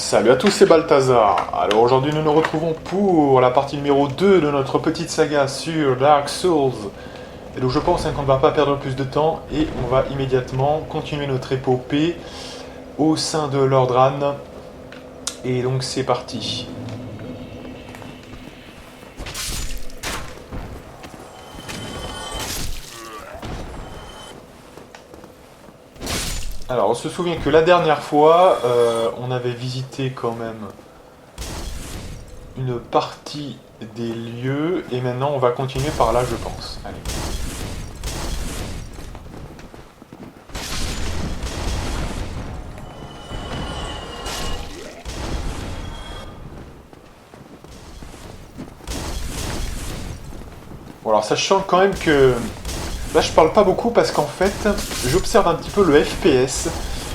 Salut à tous, c'est Balthazar. Alors aujourd'hui nous nous retrouvons pour la partie numéro 2 de notre petite saga sur Dark Souls. Et donc je pense qu'on ne va pas perdre plus de temps et on va immédiatement continuer notre épopée au sein de Lordran. Et donc c'est parti. Alors on se souvient que la dernière fois on avait visité quand même une partie des lieux et maintenant on va continuer par là je pense. Allez. Bon alors sachant quand même que là je parle pas beaucoup parce qu'en fait j'observe un petit peu le FPS.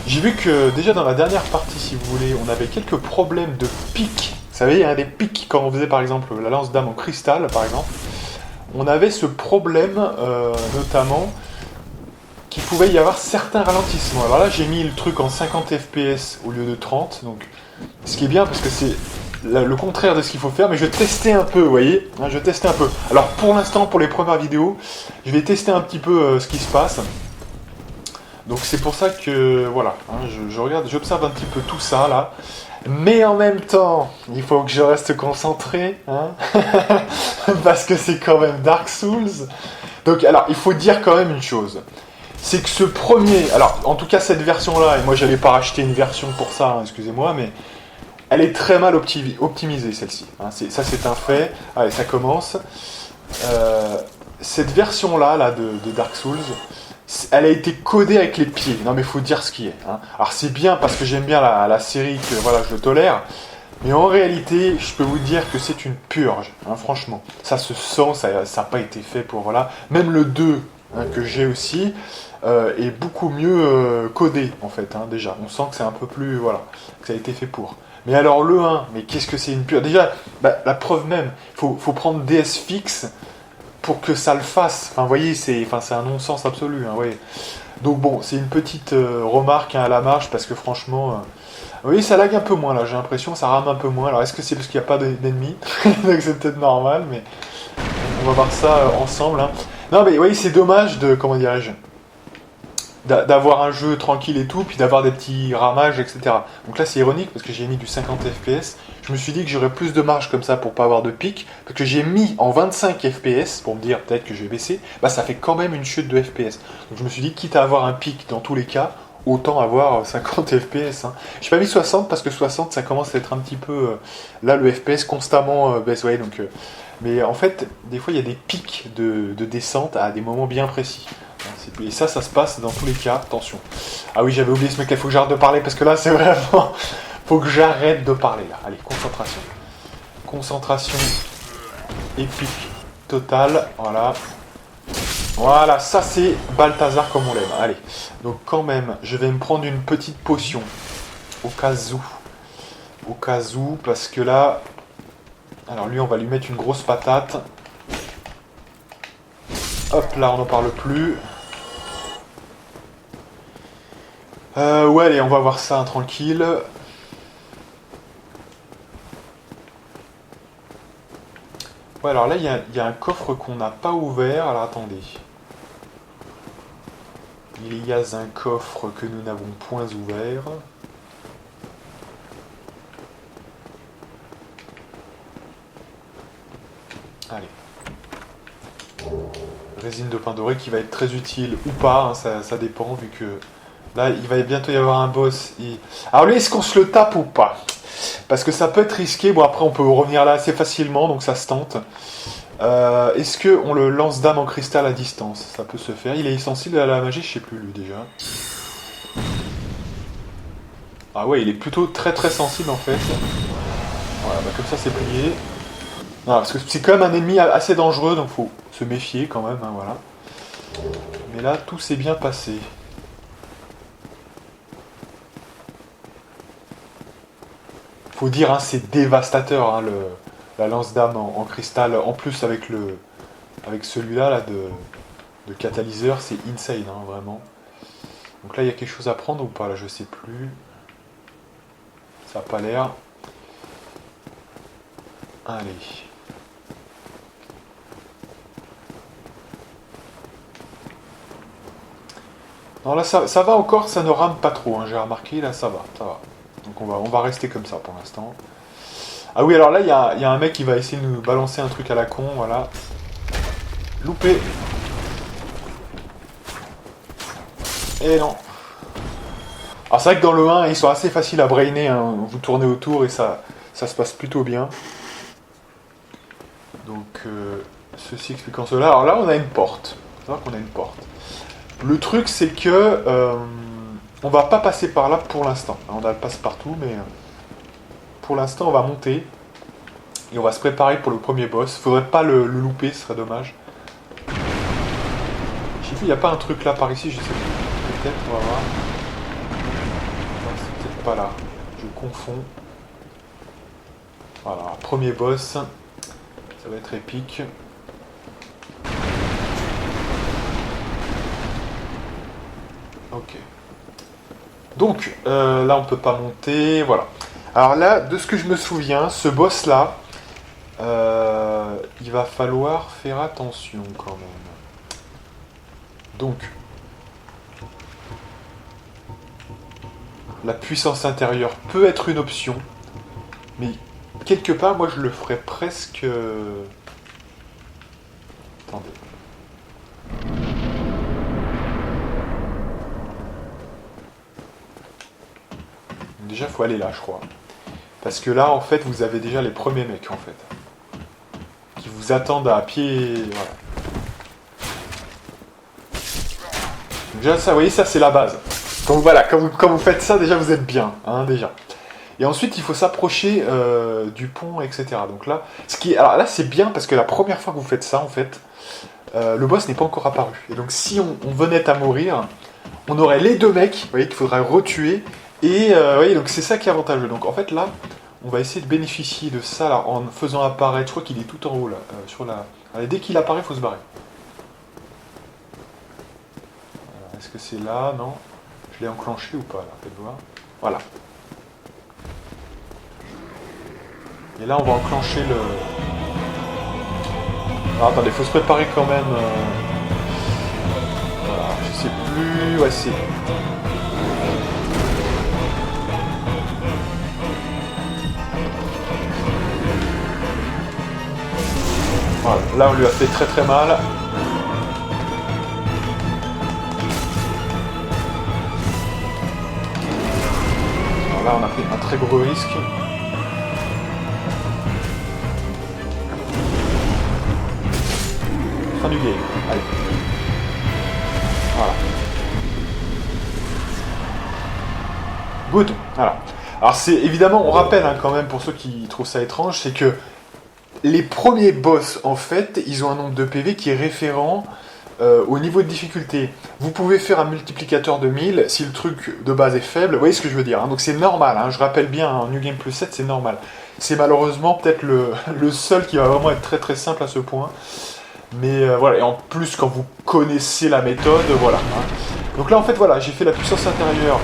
J'ai vu que déjà dans la dernière partie si vous voulez on avait quelques problèmes de pics. Vous savez il y a des pics quand on faisait par exemple la lance d'âme en cristal par exemple. On avait ce problème notamment qu'il pouvait y avoir certains ralentissements. Alors là j'ai mis le truc en 50 FPS au lieu de 30 donc ce qui est bien parce que c'est le contraire de ce qu'il faut faire, mais je vais tester un peu, vous voyez, je vais tester un peu. Alors pour l'instant, pour les premières vidéos, je vais tester un petit peu ce qui se passe. Donc c'est pour ça que, voilà, je regarde, j'observe un petit peu tout ça, là. Mais en même temps, il faut que je reste concentré, parce que c'est quand même Dark Souls. Donc alors, il faut dire quand même une chose. C'est que ce premier, alors en tout cas cette version-là, et moi j'allais pas racheter une version pour ça, excusez-moi, mais... Elle est très mal optimisée celle-ci. Ça c'est un fait. Allez, ça commence. Cette version-là de Dark Souls, elle a été codée avec les pieds. Non mais il faut dire ce qui est. Alors c'est bien parce que j'aime bien la série que voilà je le tolère. Mais en réalité, je peux vous dire que c'est une purge. Franchement, ça se sent. Ça n'a pas été fait pour voilà. Même le 2 que j'ai aussi. Est beaucoup mieux codé en fait déjà. On sent que c'est un peu plus voilà que ça a été fait pour. Mais alors le 1, mais qu'est-ce que c'est une pure... Déjà, la preuve même, faut prendre DS fixe pour que ça le fasse. Enfin, vous voyez, c'est un non-sens absolu. Ouais. Donc bon, c'est une petite remarque à la marge, parce que franchement... oui, ça lag un peu moins, là, j'ai l'impression, ça rame un peu moins. Alors, est-ce que c'est parce qu'il n'y a pas d'ennemis? Donc c'est peut-être normal, mais on va voir ça ensemble. Non, mais oui, c'est dommage de... Comment dirais-je d'avoir un jeu tranquille et tout, puis d'avoir des petits ramages, etc. Donc là c'est ironique parce que j'ai mis du 50 FPS. Je me suis dit que j'aurais plus de marge comme ça pour pas avoir de pic, parce que j'ai mis en 25 FPS pour me dire peut-être que je vais baisser, ça fait quand même une chute de FPS. Donc je me suis dit quitte à avoir un pic dans tous les cas, autant avoir 50 FPS. J'ai pas mis 60 parce que 60 ça commence à être un petit peu... là le FPS constamment baisse, ouais, donc... mais en fait, des fois il y a des pics de descente à des moments bien précis. Et ça se passe dans tous les cas, attention. Ah oui, j'avais oublié ce mec, il faut que j'arrête de parler parce que là, c'est vraiment... faut que j'arrête de parler là. Allez, concentration. Concentration épique totale, voilà. Voilà, ça c'est Balthazar comme on l'aime. Allez, donc quand même, je vais me prendre une petite potion. Au cas où. Au cas où, parce que là... Alors lui, on va lui mettre une grosse patate. Hop, là, on n'en parle plus. Ouais, allez, on va voir ça tranquille. Ouais, alors là, il y a un coffre qu'on n'a pas ouvert. Alors, attendez. Il y a un coffre que nous n'avons point ouvert. Allez. Résine de pain doré qui va être très utile ou pas, ça dépend, vu que... Là, il va bientôt y avoir un boss. Alors lui, est-ce qu'on se le tape ou pas? Parce que ça peut être risqué. Bon, après, on peut revenir là assez facilement, donc ça se tente. Est-ce qu'on le lance d'âme en cristal à distance? Ça peut se faire. Il est sensible à la magie, je sais plus, lui, déjà. Ah ouais, il est plutôt très très sensible, en fait. Voilà, comme ça, c'est plié. Non, parce que c'est quand même un ennemi assez dangereux, donc faut se méfier quand même, voilà. Mais là, tout s'est bien passé. Faut dire, c'est dévastateur, la lance d'âme en cristal. En plus, avec celui-là là, de catalyseur, c'est insane, vraiment. Donc là, il y a quelque chose à prendre ou pas? Là, je sais plus. Ça n'a pas l'air. Allez. Non, là, ça va encore, ça ne rame pas trop, hein, j'ai remarqué, là, ça va. Donc on va rester comme ça pour l'instant. Ah oui, alors là, il y a un mec qui va essayer de nous balancer un truc à la con, voilà. Loupé. Et non. Alors c'est vrai que dans le 1, ils sont assez faciles à brainer, hein. Vous tournez autour et ça se passe plutôt bien. Donc, ceci expliquant cela. Alors là, on a une porte. Il faut savoir qu'on a une porte. Le truc, c'est que on va pas passer par là pour l'instant. On a le passe-partout, mais pour l'instant, on va monter. Et on va se préparer pour le premier boss. Faudrait pas le louper, ce serait dommage. J'ai vu, il n'y a pas un truc là par ici, je sais pas. Peut-être, on va voir. Non, c'est peut-être pas là. Je confonds. Voilà, premier boss. Ça va être épique. Ok. Donc, là, on peut pas monter. Voilà. Alors là, de ce que je me souviens, ce boss-là, il va falloir faire attention quand même. Donc, la puissance intérieure peut être une option, mais quelque part, moi, je le ferais presque... Attendez. Déjà, il faut aller là, je crois. Parce que là, en fait, vous avez déjà les premiers mecs, en fait. Qui vous attendent à pied... Voilà. Donc déjà, ça, vous voyez, ça, c'est la base. Donc voilà, quand vous faites ça, déjà, vous êtes bien, hein, déjà. Et ensuite, il faut s'approcher du pont, etc. Donc là, alors là, c'est bien, parce que la première fois que vous faites ça, en fait, le boss n'est pas encore apparu. Et donc, si on venait à mourir, on aurait les deux mecs, vous voyez, qu'il faudrait retuer. Et vous voyez, donc c'est ça qui est avantageux. Donc en fait, là, on va essayer de bénéficier de ça là, en faisant apparaître, je crois qu'il est tout en haut là, sur la... Allez, dès qu'il apparaît, il faut se barrer. Est-ce que c'est là? Non. Je l'ai enclenché ou pas là? Faites voir. Voilà. Et là, on va enclencher le... Alors, attendez, il faut se préparer quand même. Voilà, je sais plus... Ouais, c'est... Voilà, là on lui a fait très très mal. Alors là on a fait un très gros risque. Fin du game. Allez. Voilà. Good. Voilà. Alors c'est évidemment, on rappelle hein, quand même pour ceux qui trouvent ça étrange, c'est que les premiers boss, en fait, ils ont un nombre de PV qui est référent au niveau de difficulté. Vous pouvez faire un multiplicateur de 1000 si le truc de base est faible. Vous voyez ce que je veux dire, hein. Donc c'est normal, hein. Je rappelle bien, en New Game Plus 7, c'est normal. C'est malheureusement peut-être le seul qui va vraiment être très très simple à ce point. Mais voilà, et en plus, quand vous connaissez la méthode, voilà. Hein. Donc là, en fait, voilà, j'ai fait la puissance intérieure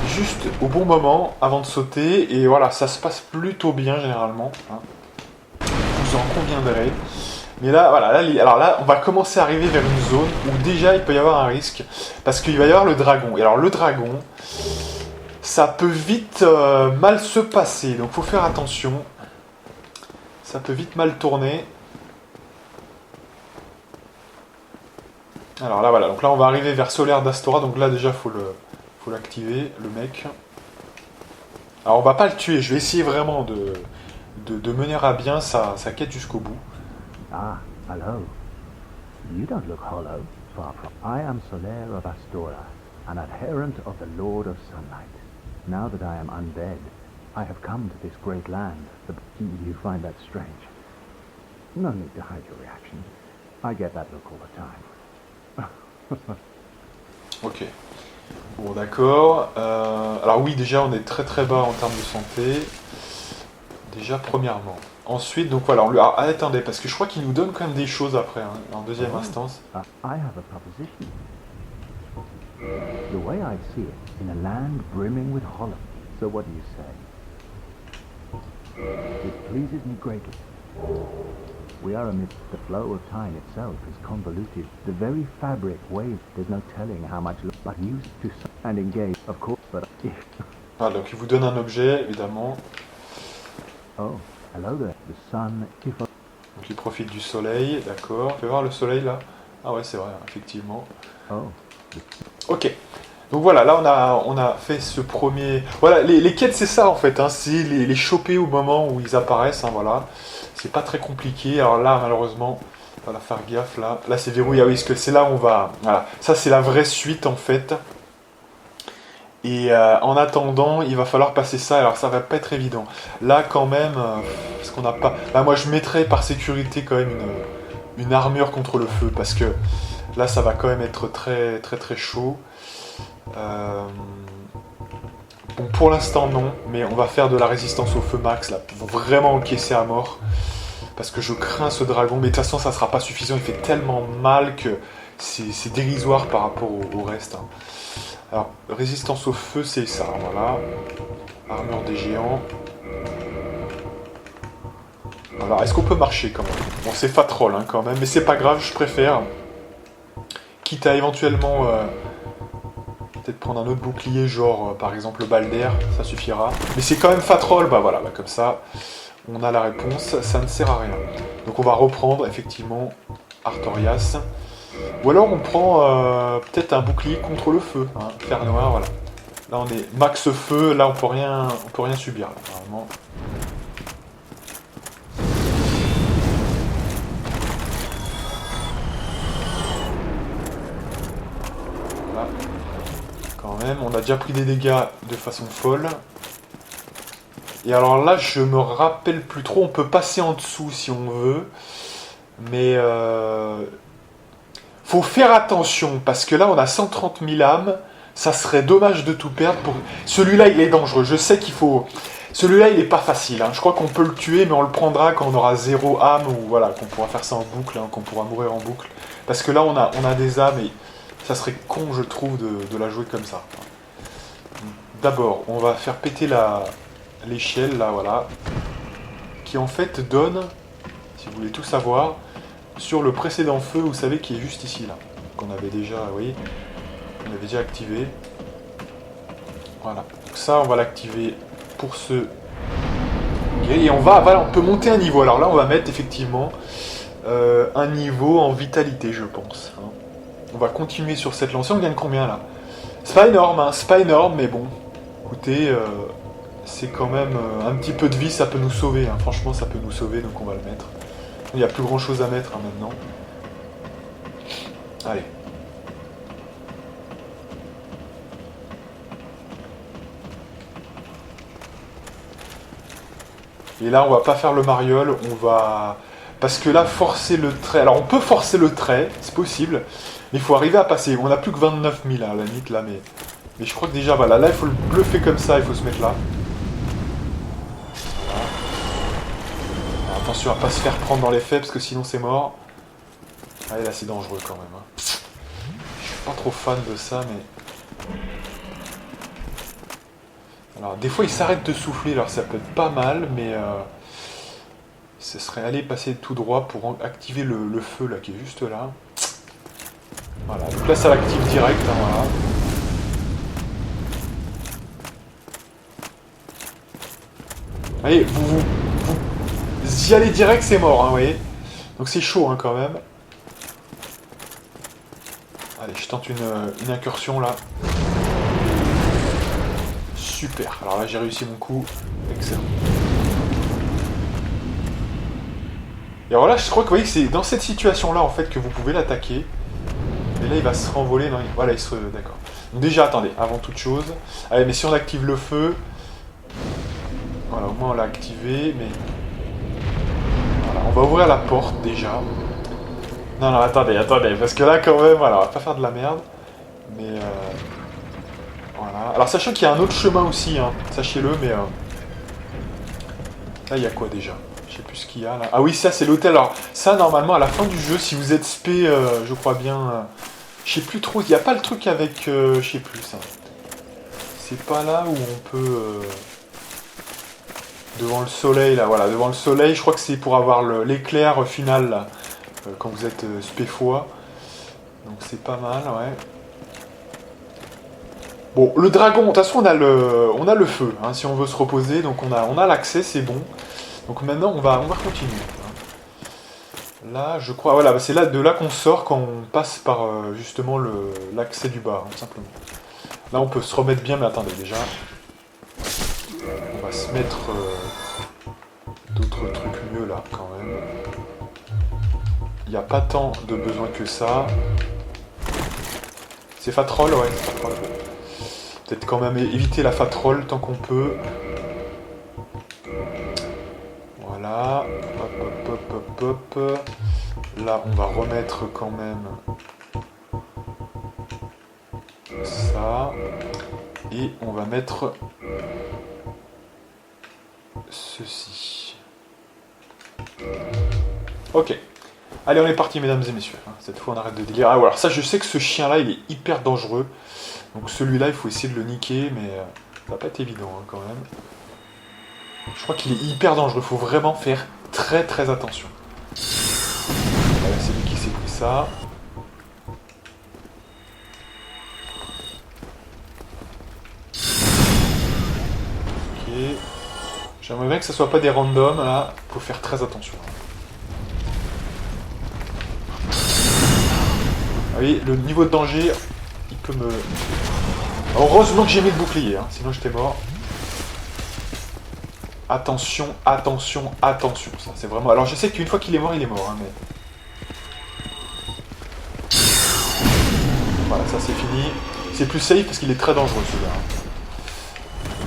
juste au bon moment, avant de sauter. Et voilà, ça se passe plutôt bien, généralement. Hein. Vous en conviendrez. Mais là, voilà, alors là, on va commencer à arriver vers une zone où déjà il peut y avoir un risque. Parce qu'il va y avoir le dragon. Et alors, le dragon, ça peut vite mal se passer. Donc, il faut faire attention. Ça peut vite mal tourner. Alors là, voilà. Donc là, on va arriver vers Solaire d'Astora. Donc là, déjà, faut l'activer, le mec. Alors, on va pas le tuer. Je vais essayer vraiment de mener à bien sa quête jusqu'au bout. Ah, hello. You don't look hollow, far from. I am Solaire of Astora, an adherent of the Lord of Sunlight. Now that I am undead, I have come to this great land. You find that strange? No need to hide your reaction. I get that look all the time. Ok. Bon, d'accord. Alors oui, déjà, on est très très bas en termes de santé. Déjà, premièrement. Ensuite, donc voilà, on lui... Ah, attendez, parce que je crois qu'il nous donne quand même des choses après, hein, en deuxième instance. I have a proposition. The way I see it, in a land brimming with hollows, So what do you say? It pleases me greatly. We are amidst the flow of time itself is convoluted. The very fabric waves. There's no telling how much, but used to and engage, of course. But if Voilà, donc il vous donne un objet, évidemment. oh, hello there. The sun. If Donc il profite du soleil, d'accord. Tu peux voir le soleil là? Ah ouais, c'est vrai, effectivement. oh, Ok. Donc voilà, là on a fait ce premier... Voilà, les quêtes c'est ça en fait, hein, c'est les choper au moment où ils apparaissent, hein, voilà. C'est pas très compliqué, alors là malheureusement, il va faire gaffe là. Là c'est verrouillé, ah oui, parce que c'est là où on va... Voilà, ça c'est la vraie suite en fait. Et en attendant, il va falloir passer ça, alors ça va pas être évident. Là quand même, parce qu'on n'a pas... Là moi je mettrais par sécurité quand même une armure contre le feu, parce que là ça va quand même être très très très chaud. Bon, pour l'instant non, mais on va faire de la résistance au feu max là, pour vraiment encaisser à mort, parce que je crains ce dragon, mais de toute façon ça sera pas suffisant, il fait tellement mal que c'est dérisoire par rapport au reste. Hein. Alors, résistance au feu c'est ça, voilà, armure des géants. Alors, est-ce qu'on peut marcher quand même? Bon, c'est fat roll hein, quand même, mais c'est pas grave, je préfère, quitte à éventuellement... peut-être prendre un autre bouclier, genre par exemple le Balder, ça suffira. Mais c'est quand même fat roll, bah voilà, bah, comme ça, on a la réponse, ça ne sert à rien. Donc on va reprendre effectivement Artorias. Ou alors on prend peut-être un bouclier contre le feu, hein, fer noir, voilà. Là on est max feu, là on peut rien subir, là, normalement. Voilà. Quand même, on a déjà pris des dégâts de façon folle. Et alors là, je me rappelle plus trop, on peut passer en dessous si on veut. Mais faut faire attention, parce que là, on a 130 000 âmes. Ça serait dommage de tout perdre. Celui-là, il est dangereux. Je sais qu'il faut... Celui-là, il est pas facile. Hein. Je crois qu'on peut le tuer, mais on le prendra quand on aura 0 âme, ou voilà, qu'on pourra faire ça en boucle, hein, qu'on pourra mourir en boucle. Parce que là, on a des âmes, et ça serait con, je trouve, de la jouer comme ça. D'abord, on va faire péter l'échelle, là, voilà, qui en fait donne, si vous voulez tout savoir, sur le précédent feu, vous savez, qui est juste ici, là, qu'on avait déjà, vous voyez, on avait déjà activé. Voilà, donc ça, on va l'activer pour ce... Et on peut monter un niveau. Alors là, on va mettre effectivement un niveau en vitalité, je pense. Hein. On va continuer sur cette lancée. On gagne combien, là? C'est pas énorme, hein, c'est pas énorme, mais bon, écoutez... c'est quand même un petit peu de vie, ça peut nous sauver. Hein. Franchement, ça peut nous sauver, donc on va le mettre. Il n'y a plus grand chose à mettre hein, maintenant. Allez. Et là, on va pas faire le mariole, on va... Parce que là, forcer le trait... Alors, on peut forcer le trait, c'est possible, mais il faut arriver à passer. On a plus que 29 000 à la limite, là, mais je crois que déjà, voilà, là, il faut le bluffer comme ça, il faut se mettre là. Attention à pas se faire prendre dans les faits parce que sinon c'est mort. Allez là c'est dangereux quand même. Hein. Je suis pas trop fan de ça mais... Alors des fois il s'arrête de souffler alors ça peut être pas mal mais... ce serait aller passer tout droit pour activer le feu là qui est juste là. Voilà, donc là ça l'active direct. Hein, voilà. Allez, vous y allez direct, c'est mort, hein, vous voyez. Donc c'est chaud hein, quand même. Allez, je tente une incursion là. Super. Alors là, j'ai réussi mon coup. Excellent. Et alors là, je crois que vous voyez que c'est dans cette situation-là en fait que vous pouvez l'attaquer. Et là, il va se renvoler. Non, voilà, il se... D'accord. Donc déjà, attendez, avant toute chose. Allez, mais si on active le feu... Voilà, au moins on l'a activé, mais... Voilà, on va ouvrir la porte déjà. Non, attendez, parce que là quand même, voilà, on va pas faire de la merde. Mais voilà. Alors sachant qu'il y a un autre chemin aussi, hein, sachez-le, mais... Là, il y a quoi déjà? Je sais plus ce qu'il y a là. Ah oui, ça c'est l'hôtel. Alors ça, normalement, à la fin du jeu, si vous êtes spé, je crois bien... je sais plus trop, il n'y a pas le truc avec... je sais plus, ça. C'est pas là où on peut... devant le soleil, là, voilà. Devant le soleil, je crois que c'est pour avoir l'éclair final, là. Quand vous êtes spéfois. Donc c'est pas mal, ouais. Bon, le dragon, de toute façon, on a le feu, hein, si on veut se reposer. Donc on a l'accès, c'est bon. Donc maintenant, on va continuer. Là, je crois... Voilà, c'est là, de là qu'on sort quand on passe par, justement, l'accès du bas, hein, simplement. Là, on peut se remettre bien, mais attendez, déjà... On va se mettre d'autres trucs mieux, là, quand même. Il n'y a pas tant de besoin que ça. C'est Fatroll, ouais, c'est Fatroll. Peut-être quand même éviter la Fatroll tant qu'on peut. Voilà. Hop, hop, hop, hop, hop. Là, on va remettre quand même ça. Et on va mettre ceci. Ok. Allez, on est parti, mesdames et messieurs. Cette fois, on arrête de délire. Ah, voilà. Ça, je sais que ce chien-là, il est hyper dangereux. Donc celui-là, il faut essayer de le niquer, mais ça va pas être évident, hein, quand même. Je crois qu'il est hyper dangereux. Il faut vraiment faire très très attention. Voilà, c'est lui qui s'est pris ça. Ok. J'aimerais bien que ça soit pas des randoms, là. Il faut faire très attention. Vous voyez, le niveau de danger, il peut me... Heureusement que j'ai mis le bouclier, hein, sinon j'étais mort. Attention, attention, attention. Ça, c'est vraiment... Alors je sais qu'une fois qu'il est mort, hein, mais... Voilà, ça c'est fini. C'est plus safe parce qu'il est très dangereux, celui-là. Hein.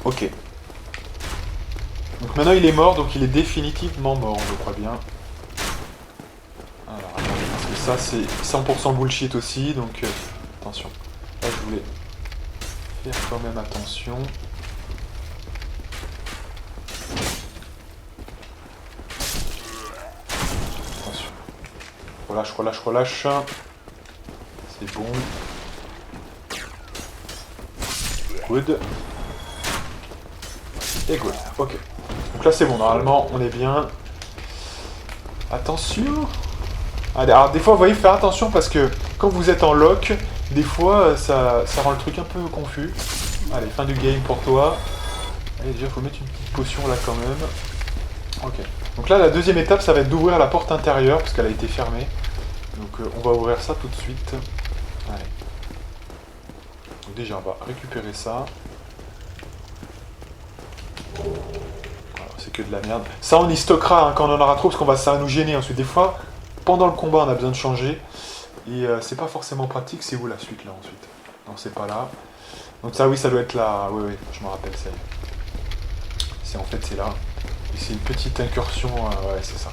Ok. Donc maintenant il est mort, donc il est définitivement mort, je crois bien. Alors, attendez, parce que ça c'est 100% bullshit aussi, donc attention. Là je voulais faire quand même attention. Attention. Relâche, relâche, relâche. C'est bon. Good. Et good. Ok. Donc là c'est bon, normalement on est bien. Attention. Allez, alors des fois vous voyez, faire attention parce que quand vous êtes en lock, des fois ça rend le truc un peu confus. Allez, fin du game pour toi. Allez, déjà il faut mettre une petite potion là quand même. Ok. Donc là la deuxième étape ça va être d'ouvrir la porte intérieure parce qu'elle a été fermée. Donc on va ouvrir ça tout de suite. Allez. Donc déjà on va récupérer ça. C'est que de la merde. Ça on y stockera hein, quand on en aura trop parce que ça va nous gêner ensuite. Des fois, pendant le combat on a besoin de changer. Et c'est pas forcément pratique. C'est où la suite là ensuite? Non, c'est pas là. Donc ça oui, ça doit être là. Oui, oui, je me rappelle, ça y est. C'est en fait c'est là. Et c'est une petite incursion. Ouais, c'est ça.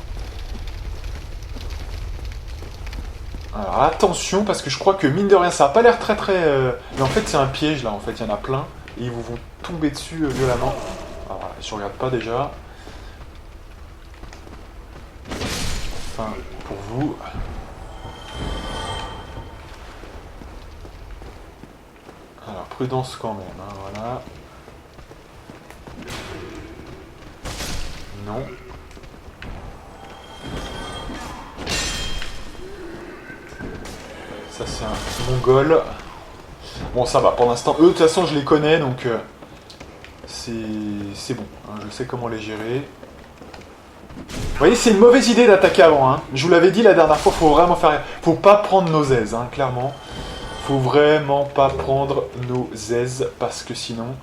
Alors attention parce que je crois que mine de rien ça a pas l'air très très... Mais en fait c'est un piège là, en fait il y en a plein. Et ils vous vont tomber dessus violemment. Alors voilà, je regarde pas déjà. Enfin, pour vous. Alors, prudence quand même, hein, voilà. Non. Ça c'est un mongol. Bon ça va, pour l'instant, eux de toute façon je les connais donc c'est bon, hein, je sais comment les gérer. Vous voyez, c'est une mauvaise idée d'attaquer avant, hein. Je vous l'avais dit la dernière fois, faut vraiment faire... Faut pas prendre nos aises, hein, clairement. Faut vraiment pas prendre nos aises parce que sinon,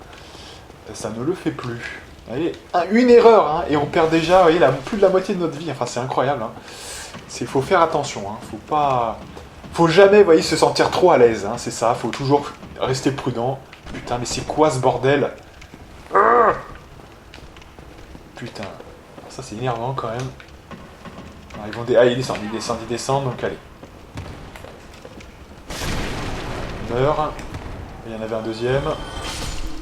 ça ne le fait plus. Vous voyez, une erreur, hein, et on perd déjà, vous voyez, plus de la moitié de notre vie. Enfin, c'est incroyable, hein. Faut faire attention, hein. Faut pas... Faut jamais, vous voyez, se sentir trop à l'aise, hein, c'est ça. Faut toujours rester prudent. Putain, mais c'est quoi ce bordel? Putain. Ça, c'est énervant, quand même. Alors, ils vont ils descendent, donc allez. Meurt. Il y en avait un deuxième.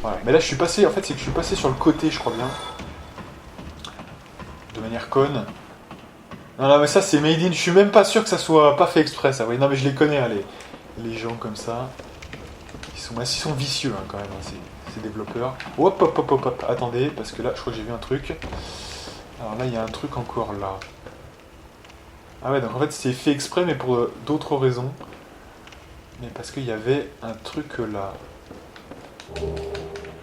Voilà. Mais là, je suis passé, en fait, c'est que je suis passé sur le côté, je crois bien. De manière conne. Non, non, mais ça, c'est made in. Je suis même pas sûr que ça soit pas fait exprès, ça. Oui, non, mais je les connais, hein, les gens comme ça. Ils ils sont vicieux hein, quand même, hein, ces développeurs. Hop, hop, hop, hop, hop, attendez, parce que là, je crois que j'ai vu un truc. Alors là, il y a un truc encore là. Ah ouais, donc en fait, c'est fait exprès, mais pour d'autres raisons. Mais parce qu'il y avait un truc là.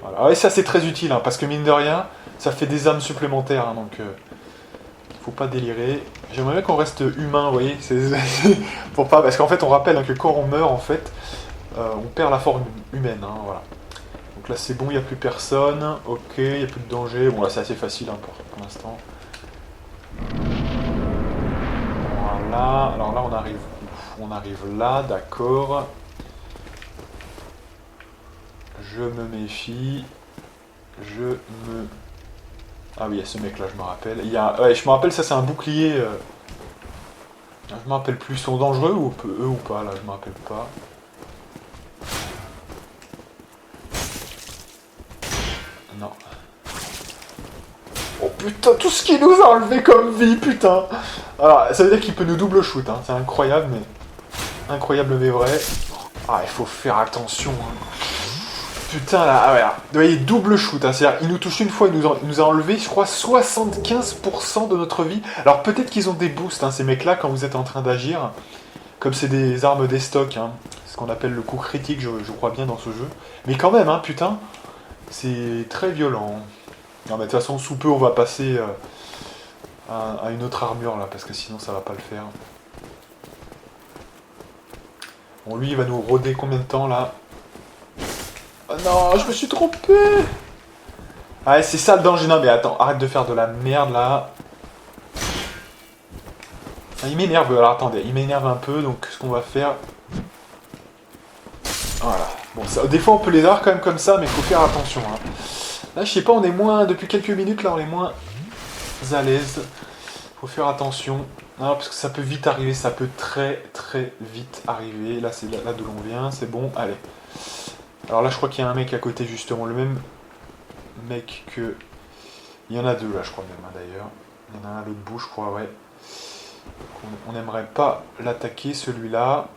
Voilà. Ah ouais, ça c'est très utile, hein, parce que mine de rien, ça fait des âmes supplémentaires, hein, donc faut pas délirer. J'aimerais bien qu'on reste humain, vous voyez, pour pas, parce qu'en fait on rappelle hein, que quand on meurt, en fait, on perd la forme humaine, hein, voilà. Donc là c'est bon, il n'y a plus personne, ok, il n'y a plus de danger, bon là c'est assez facile hein, pour l'instant. Voilà, alors là on arrive là, d'accord. Je me méfie. Ah oui, il y a ce mec là, je me rappelle. Ouais, je me rappelle, ça c'est un bouclier. Je me rappelle plus, ils sont dangereux ou eux ou pas là, je me rappelle pas. Non. Oh putain, tout ce qu'il nous a enlevé comme vie, putain. Alors, ça veut dire qu'il peut nous double shoot, hein. C'est incroyable, mais... Incroyable mais vrai. Ah, il faut faire attention, hein. Putain, là, ah ouais, là. Vous voyez, double shoot, hein. C'est-à-dire, il nous touche une fois, il nous a enlevé, je crois, 75% de notre vie. Alors, peut-être qu'ils ont des boosts, hein, ces mecs-là, quand vous êtes en train d'agir. Comme c'est des armes des stocks, hein. Ce qu'on appelle le coup critique, je crois bien, dans ce jeu. Mais quand même, hein, putain, c'est très violent. Non, mais de toute façon, sous peu, on va passer à une autre armure, là, parce que sinon, ça va pas le faire. Bon, lui, il va nous rôder combien de temps, là? Oh non, je me suis trompé. Ah, c'est ça le danger. Non, mais attends, arrête de faire de la merde, là. Ah, il m'énerve, alors attendez, il m'énerve un peu, donc ce qu'on va faire... Voilà. Bon, ça, des fois, on peut les avoir quand même comme ça, mais il faut faire attention, hein. Là, je sais pas, on est moins... Depuis quelques minutes, là, on est moins à l'aise. Faut faire attention. Non, parce que ça peut vite arriver, ça peut très très vite arriver. Là, c'est là d'où l'on vient, c'est bon, allez. Alors là, je crois qu'il y a un mec à côté, justement, le même mec que... Il y en a deux, là, je crois même, hein, d'ailleurs. Il y en a un à l'autre bout, je crois, ouais. On n'aimerait pas l'attaquer, celui-là.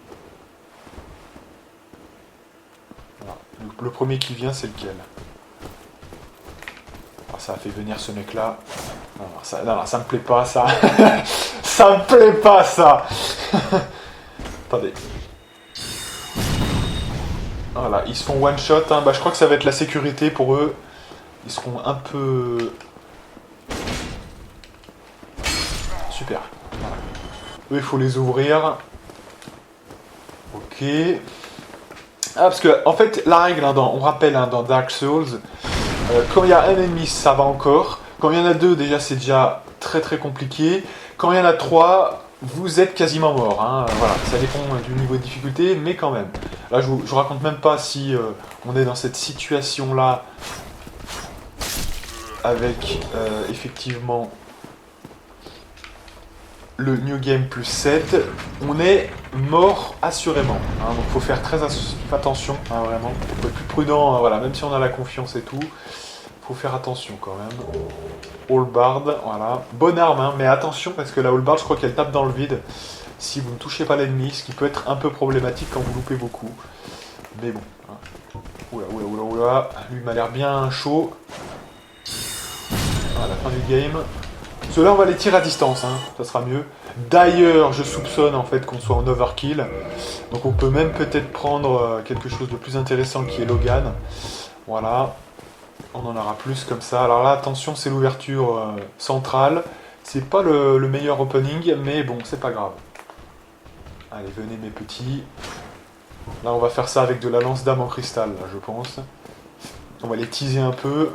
Voilà. Le premier qui vient, c'est lequel? Alors, ça a fait venir ce mec-là. Non, ça me plaît pas, ça. Ça me plaît pas, ça. Attendez. Voilà, ils se font one shot, hein. Bah, je crois que ça va être la sécurité pour eux. Ils seront un peu... Super. Voilà. Eux, il faut les ouvrir. Ok. Ah, parce que, en fait, la règle, hein, on rappelle, hein, dans Dark Souls, quand il y a un ennemi, ça va encore. Quand il y en a deux, déjà, c'est déjà très très compliqué. Quand il y en a trois, vous êtes quasiment mort, hein. Voilà, ça dépend du niveau de difficulté, mais quand même. Là, je vous raconte même pas si on est dans cette situation-là avec effectivement le New Game plus 7. On est mort assurément, hein. Donc il faut faire très attention, hein, vraiment. Il faut être plus prudent, hein, voilà, même si on a la confiance et tout. Faut faire attention quand même. Halberd, voilà. Bonne arme, hein, mais attention parce que la Halberd, je crois qu'elle tape dans le vide si vous ne touchez pas l'ennemi, ce qui peut être un peu problématique quand vous loupez beaucoup. Mais bon. Hein. Oula, oula, oula, oula. Lui m'a l'air bien chaud. À la fin du game. Ceux-là, on va les tirer à distance, hein, ça sera mieux. D'ailleurs, je soupçonne en fait qu'on soit en overkill. Donc on peut même peut-être prendre quelque chose de plus intéressant qui est Logan. Voilà. On en aura plus comme ça. Alors là, attention, c'est l'ouverture centrale. C'est pas le meilleur opening, mais bon, c'est pas grave. Allez, venez mes petits. Là, on va faire ça avec de la lance d'âme en cristal, là, je pense. On va les teaser un peu.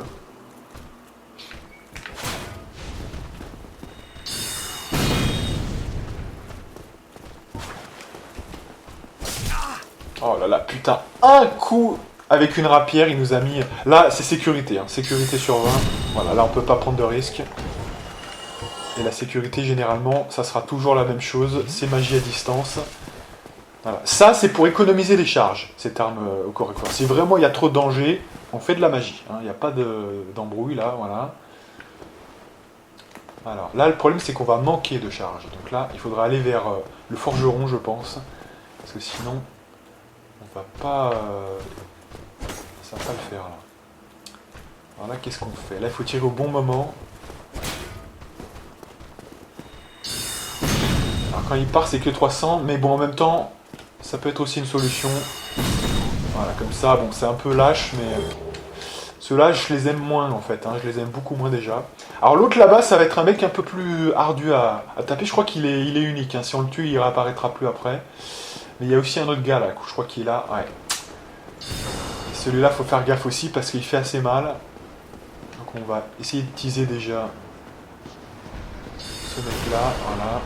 Oh là là, putain, un coup avec une rapière, il nous a mis... Là, c'est sécurité, hein. Sécurité sur 20. Voilà, là, on peut pas prendre de risque. Et la sécurité, généralement, ça sera toujours la même chose. C'est magie à distance. Voilà. Ça, c'est pour économiser les charges, cette arme au corps à corps. Si vraiment il y a trop de danger, on fait de la magie. Hein. Il n'y a pas d'embrouille, là, voilà. Alors, là, le problème, c'est qu'on va manquer de charge. Donc là, il faudra aller vers le forgeron, je pense. Parce que sinon... On va pas... ça va pas le faire là. Alors là, qu'est-ce qu'on fait? Là, il faut tirer au bon moment. Alors quand il part, c'est que 300, mais bon, en même temps, ça peut être aussi une solution. Voilà, comme ça, bon, c'est un peu lâche, mais ceux-là, je les aime moins en fait, hein, je les aime beaucoup moins déjà. Alors l'autre là-bas, ça va être un mec un peu plus ardu à taper, je crois qu'il est, il est unique, hein. Si on le tue, il réapparaîtra plus après. Mais il y a aussi un autre gars là, je crois qu'il est là, ouais. Et celui-là, faut faire gaffe aussi parce qu'il fait assez mal. Donc on va essayer de teaser déjà ce mec-là, voilà.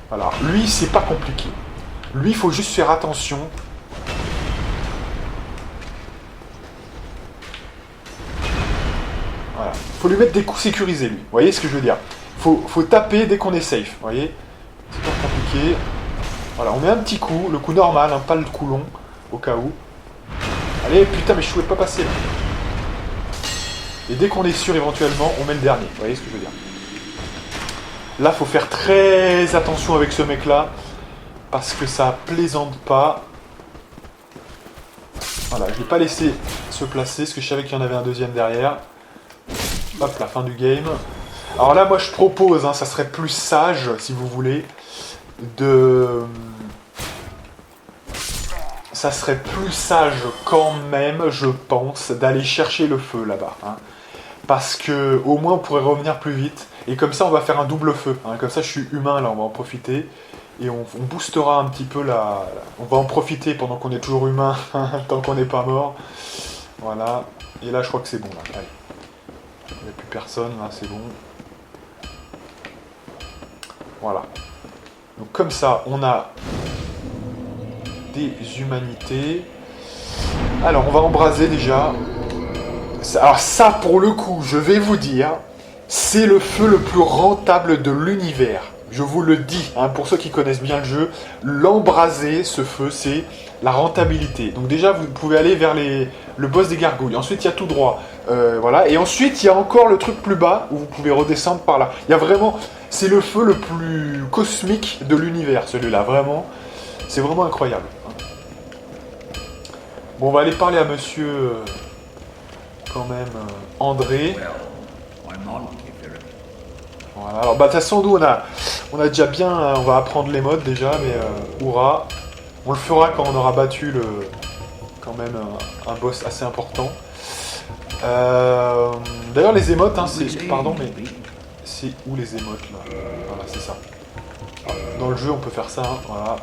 Alors, lui, c'est pas compliqué. Lui, il faut juste faire attention. Voilà. Faut lui mettre des coups sécurisés, lui. Vous voyez ce que je veux dire? Faut taper dès qu'on est safe. Vous voyez? C'est pas compliqué. Voilà, on met un petit coup, le coup normal, hein, pas le coup long, au cas où. Allez, putain, mais je pouvais pas passer là. Et dès qu'on est sûr, éventuellement, on met le dernier. Vous voyez ce que je veux dire? Là, faut faire très attention avec ce mec-là, parce que ça plaisante pas. Voilà, je l'ai pas laissé se placer, parce que je savais qu'il y en avait un deuxième derrière. Hop, la fin du game. Alors là, moi, je propose, hein, ça serait plus sage, si vous voulez, de... Ça serait plus sage quand même, je pense, d'aller chercher le feu là-bas. Hein. Parce que au moins on pourrait revenir plus vite. Et comme ça on va faire un double feu. Hein. Comme ça je suis humain là, on va en profiter. Et on boostera un petit peu la... On va en profiter pendant qu'on est toujours humain, tant qu'on n'est pas mort. Voilà. Et là je crois que c'est bon là. Allez. Il n'y a plus personne, là c'est bon. Voilà. Donc comme ça on a des humanités. Alors on va embraser déjà. Alors ça, pour le coup, je vais vous dire, c'est le feu le plus rentable de l'univers. Je vous le dis, hein, pour ceux qui connaissent bien le jeu, l'embraser, ce feu, c'est la rentabilité. Donc déjà, vous pouvez aller vers le boss des gargouilles. Ensuite, il y a tout droit. Voilà. Et ensuite, il y a encore le truc plus bas, où vous pouvez redescendre par là. Il y a vraiment... C'est le feu le plus cosmique de l'univers, celui-là. Vraiment. C'est vraiment incroyable. Bon, on va aller parler à monsieur... quand même André. Voilà. Alors bah de toute façon nous on a déjà bien, on va apprendre les modes déjà, mais hurrah. On le fera quand on aura battu quand même un boss assez important. D'ailleurs les émotes, hein, c'est. Pardon mais. C'est où les émotes là? Voilà, c'est ça. Dans le jeu on peut faire ça, hein, voilà.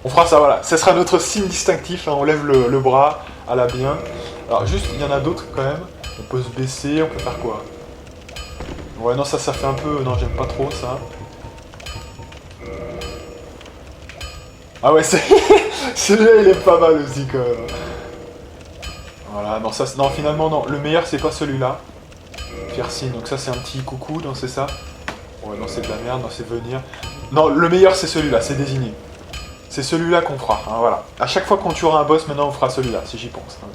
On fera ça, voilà. Ça sera notre signe distinctif, hein, on lève le bras à la bien. Alors juste, il y en a d'autres quand même. On peut se baisser, on peut faire quoi? Ouais, non, ça fait un peu... Non, j'aime pas trop, ça. Ah ouais, celui-là, il est pas mal aussi, quand même. Voilà, non, ça... Non, finalement, non. Le meilleur, c'est pas celui-là. Faire signe, donc ça, c'est un petit coucou, non, c'est ça? Ouais, non, c'est de la merde, non, c'est venir. Non, le meilleur, c'est celui-là, c'est désigné. C'est celui-là qu'on fera, hein, voilà. À chaque fois qu'on tuera un boss, maintenant, on fera celui-là, si j'y pense. Hein.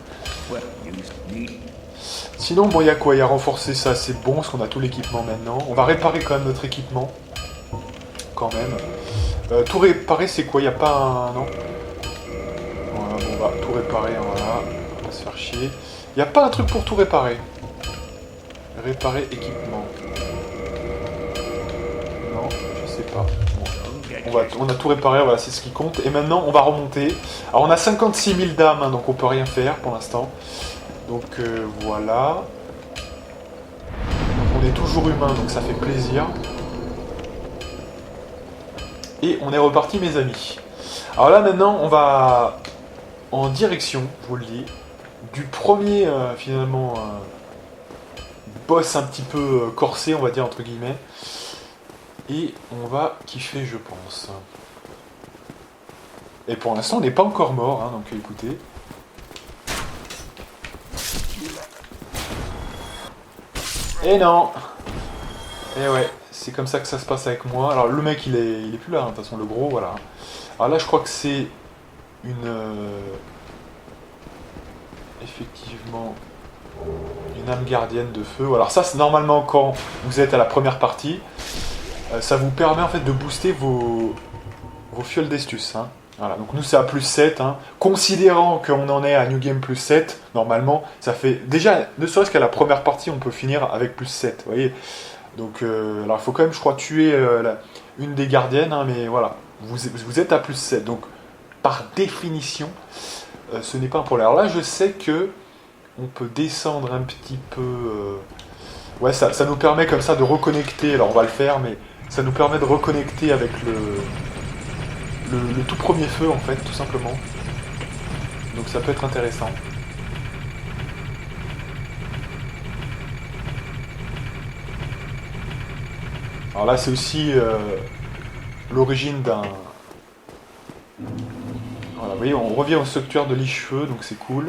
Sinon, bon, il y a quoi? Il y a renforcer ça, c'est bon, parce qu'on a tout l'équipement maintenant. On va réparer quand même notre équipement. Quand même. Tout réparer, c'est quoi? Il n'y a pas un... Non? Voilà, bon, on va tout réparer, hein, voilà. On va pas se faire chier. Il n'y a pas un truc pour tout réparer. Réparer équipement. Non, je sais pas. Bon. On a tout réparé, voilà, c'est ce qui compte. Et maintenant, on va remonter. Alors, on a 56 000 d'âme, hein, donc on peut rien faire pour l'instant. Donc voilà. On est toujours humain, donc ça fait plaisir. Et on est reparti, mes amis. Alors là, maintenant, on va en direction, je vous le dis, du premier, finalement, boss un petit peu corsé, on va dire, entre guillemets. Et on va kiffer, je pense. Et pour l'instant, on n'est pas encore mort, hein, donc écoutez. Et non. Et ouais, c'est comme ça que ça se passe avec moi. Alors le mec il est plus là, hein, de toute façon le gros, voilà. Alors là je crois que c'est une... effectivement une âme gardienne de feu. Alors ça c'est normalement quand vous êtes à la première partie. Ça vous permet en fait de booster vos fioles d'estus. Hein. Voilà, donc nous c'est à plus 7, hein. Considérant qu'on en est à New Game plus 7, normalement, ça fait... Déjà, ne serait-ce qu'à la première partie, on peut finir avec plus 7, vous voyez. Donc, alors il faut quand même, je crois, tuer une des gardiennes, hein, mais voilà, vous êtes à plus 7, donc par définition, ce n'est pas un problème. Alors là, je sais que on peut descendre un petit peu... Ouais, ça nous permet comme ça de reconnecter, alors on va le faire, mais ça nous permet de reconnecter avec le tout premier feu, en fait, tout simplement. Donc ça peut être intéressant. Alors là, c'est aussi l'origine d'un... Voilà, vous voyez, on revient au structure de liche-feu, donc c'est cool.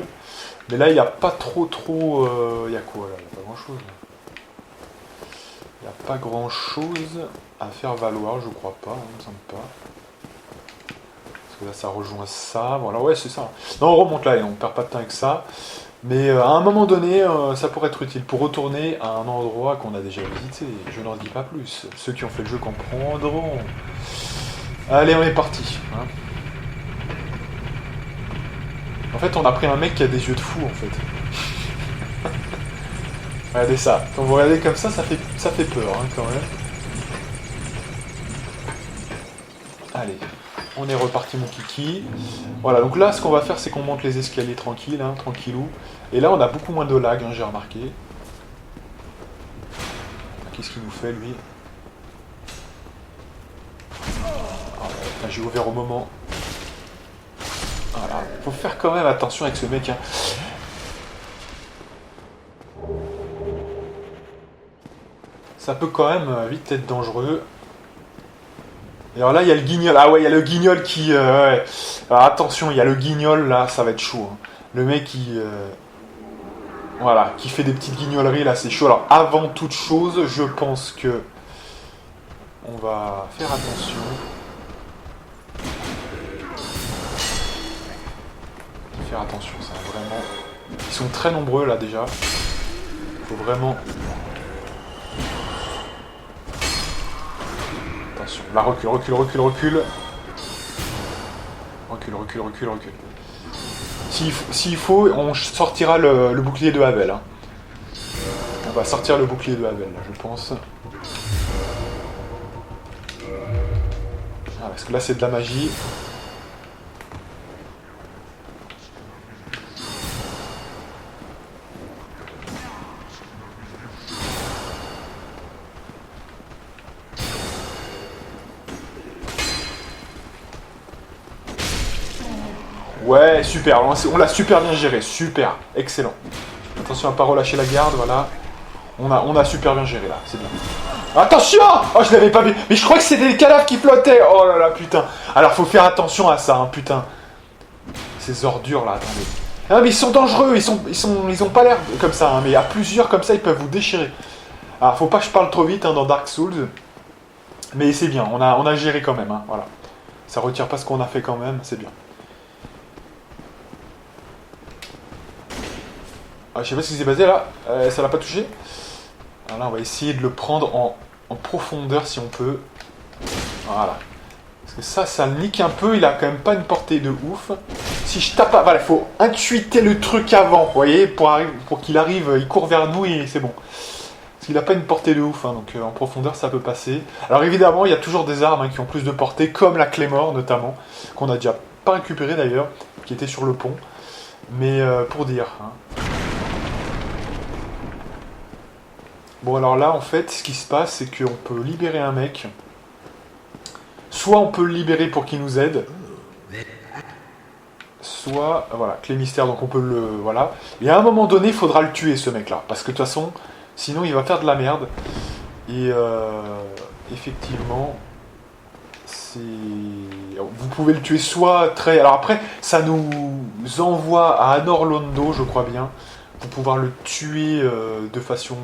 Mais là, il n'y a pas trop... Il y a quoi, là? Il n'y a pas grand-chose. Il n'y a pas grand-chose à faire valoir, je crois pas, hein, il me semble pas. Parce que là, ça rejoint ça. Voilà, ouais, c'est ça. Non, on remonte là, et on perd pas de temps avec ça. Mais à un moment donné, ça pourrait être utile pour retourner à un endroit qu'on a déjà visité. Je n'en dis pas plus. Ceux qui ont fait le jeu comprendront. Allez, on est parti. Hein. En fait, on a pris un mec qui a des yeux de fou, en fait. Regardez ça. Quand vous regardez comme ça fait peur, hein, quand même. Allez, on est reparti, mon kiki. Voilà, donc là, ce qu'on va faire, c'est qu'on monte les escaliers tranquille, hein, tranquillou. Et là, on a beaucoup moins de lag, hein, j'ai remarqué. Qu'est-ce qu'il nous fait, lui? Oh, j'ai ouvert au moment. Voilà, faut faire quand même attention avec ce mec, hein. Ça peut quand même vite être dangereux. Et alors là, il y a le guignol. Ah ouais, il y a le guignol qui... ouais. Alors attention, il y a le guignol, là, ça va être chaud. Hein. Le mec qui... voilà, qui fait des petites guignoleries, là, c'est chaud. Alors, avant toute chose, je pense que... On va faire attention. Faire attention, ça va vraiment... Ils sont très nombreux, là, déjà. Faut vraiment... Attention, là, recule. Recule. S'il faut, on sortira le bouclier de Havel. Hein. On va sortir le bouclier de Havel, là, je pense. Ah, parce que là, c'est de la magie. Ouais, super, on l'a super bien géré, super, excellent. Attention à pas relâcher la garde, voilà. On a super bien géré là, c'est bien. Attention! Oh, je l'avais pas vu, mais je crois que c'était des cadavres qui flottaient. Oh là là, putain. Alors faut faire attention à ça, hein, putain. Ces ordures là, attendez. Ah mais ils sont dangereux, ils ont pas l'air comme ça, hein, mais à plusieurs comme ça ils peuvent vous déchirer. Alors faut pas que je parle trop vite hein, dans Dark Souls, mais c'est bien, on a géré quand même, hein, voilà. Ça retire pas ce qu'on a fait quand même, c'est bien. Ah, je sais pas ce qui s'est passé là, ça l'a pas touché. Alors là, on va essayer de le prendre en profondeur si on peut. Voilà. Parce que ça le nique un peu, il a quand même pas une portée de ouf. Si je tape pas, voilà, il faut intuiter le truc avant, vous voyez, pour qu'il arrive, il court vers nous et c'est bon. Parce qu'il a pas une portée de ouf, hein, donc en profondeur ça peut passer. Alors évidemment, il y a toujours des armes hein, qui ont plus de portée, comme la Claymore notamment, qu'on a déjà pas récupéré d'ailleurs, qui était sur le pont. Mais pour dire... Hein. Bon alors là en fait ce qui se passe c'est qu'on peut libérer un mec. Soit on peut le libérer pour qu'il nous aide. Soit voilà, clé mystère donc on peut le... Voilà. Et à un moment donné il faudra le tuer ce mec là. Parce que de toute façon sinon il va faire de la merde. Et effectivement c'est... Vous pouvez le tuer soit très... Alors après ça nous envoie à Anor Londo je crois bien. Pour pouvoir le tuer de façon,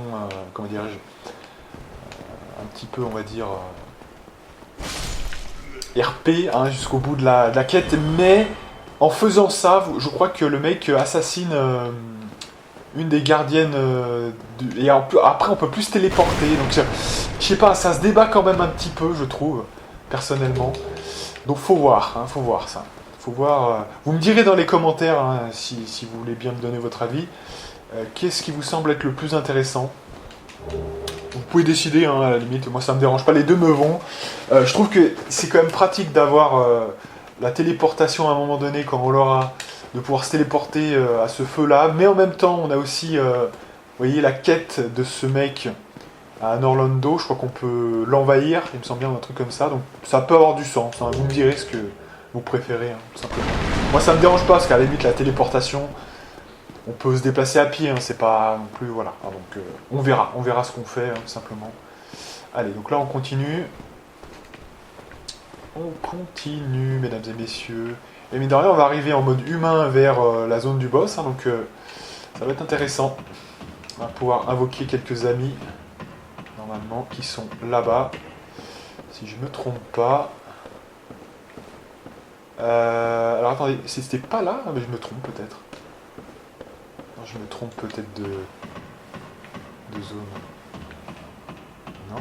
comment dirais-je, un petit peu, on va dire, RP, hein, jusqu'au bout de la quête, mais en faisant ça, je crois que le mec assassine une des gardiennes, et après on peut plus se téléporter, donc je sais pas, ça se débat quand même un petit peu, je trouve, personnellement, Donc faut voir, hein, faut voir ça. Faut voir. Vous me direz dans les commentaires, hein, si vous voulez bien me donner votre avis, qu'est-ce qui vous semble être le plus intéressant. Vous pouvez décider, hein, à la limite. Moi, ça me dérange pas. Les deux me vont. Je trouve que c'est quand même pratique d'avoir la téléportation à un moment donné quand on l'aura, de pouvoir se téléporter à ce feu-là. Mais en même temps, on a aussi, vous voyez, la quête de ce mec à Orlando. Je crois qu'on peut l'envahir. Il me semble bien un truc comme ça. Donc, ça peut avoir du sens. Hein. Vous me direz ce que vous préférez, hein, tout simplement. Moi, ça me dérange pas parce qu'à la limite, la téléportation, on peut se déplacer à pied. Hein, c'est pas non plus, voilà. Ah, donc, on verra ce qu'on fait, hein, tout simplement. Allez, donc là, on continue. On continue, mesdames et messieurs. Et mine de rien, on va arriver en mode humain vers la zone du boss. Hein, donc, ça va être intéressant. On va pouvoir invoquer quelques amis, normalement, qui sont là-bas. Si je me trompe pas. Alors, attendez, c'était pas là, mais je me trompe peut-être. Non, je me trompe peut-être de zone. Non.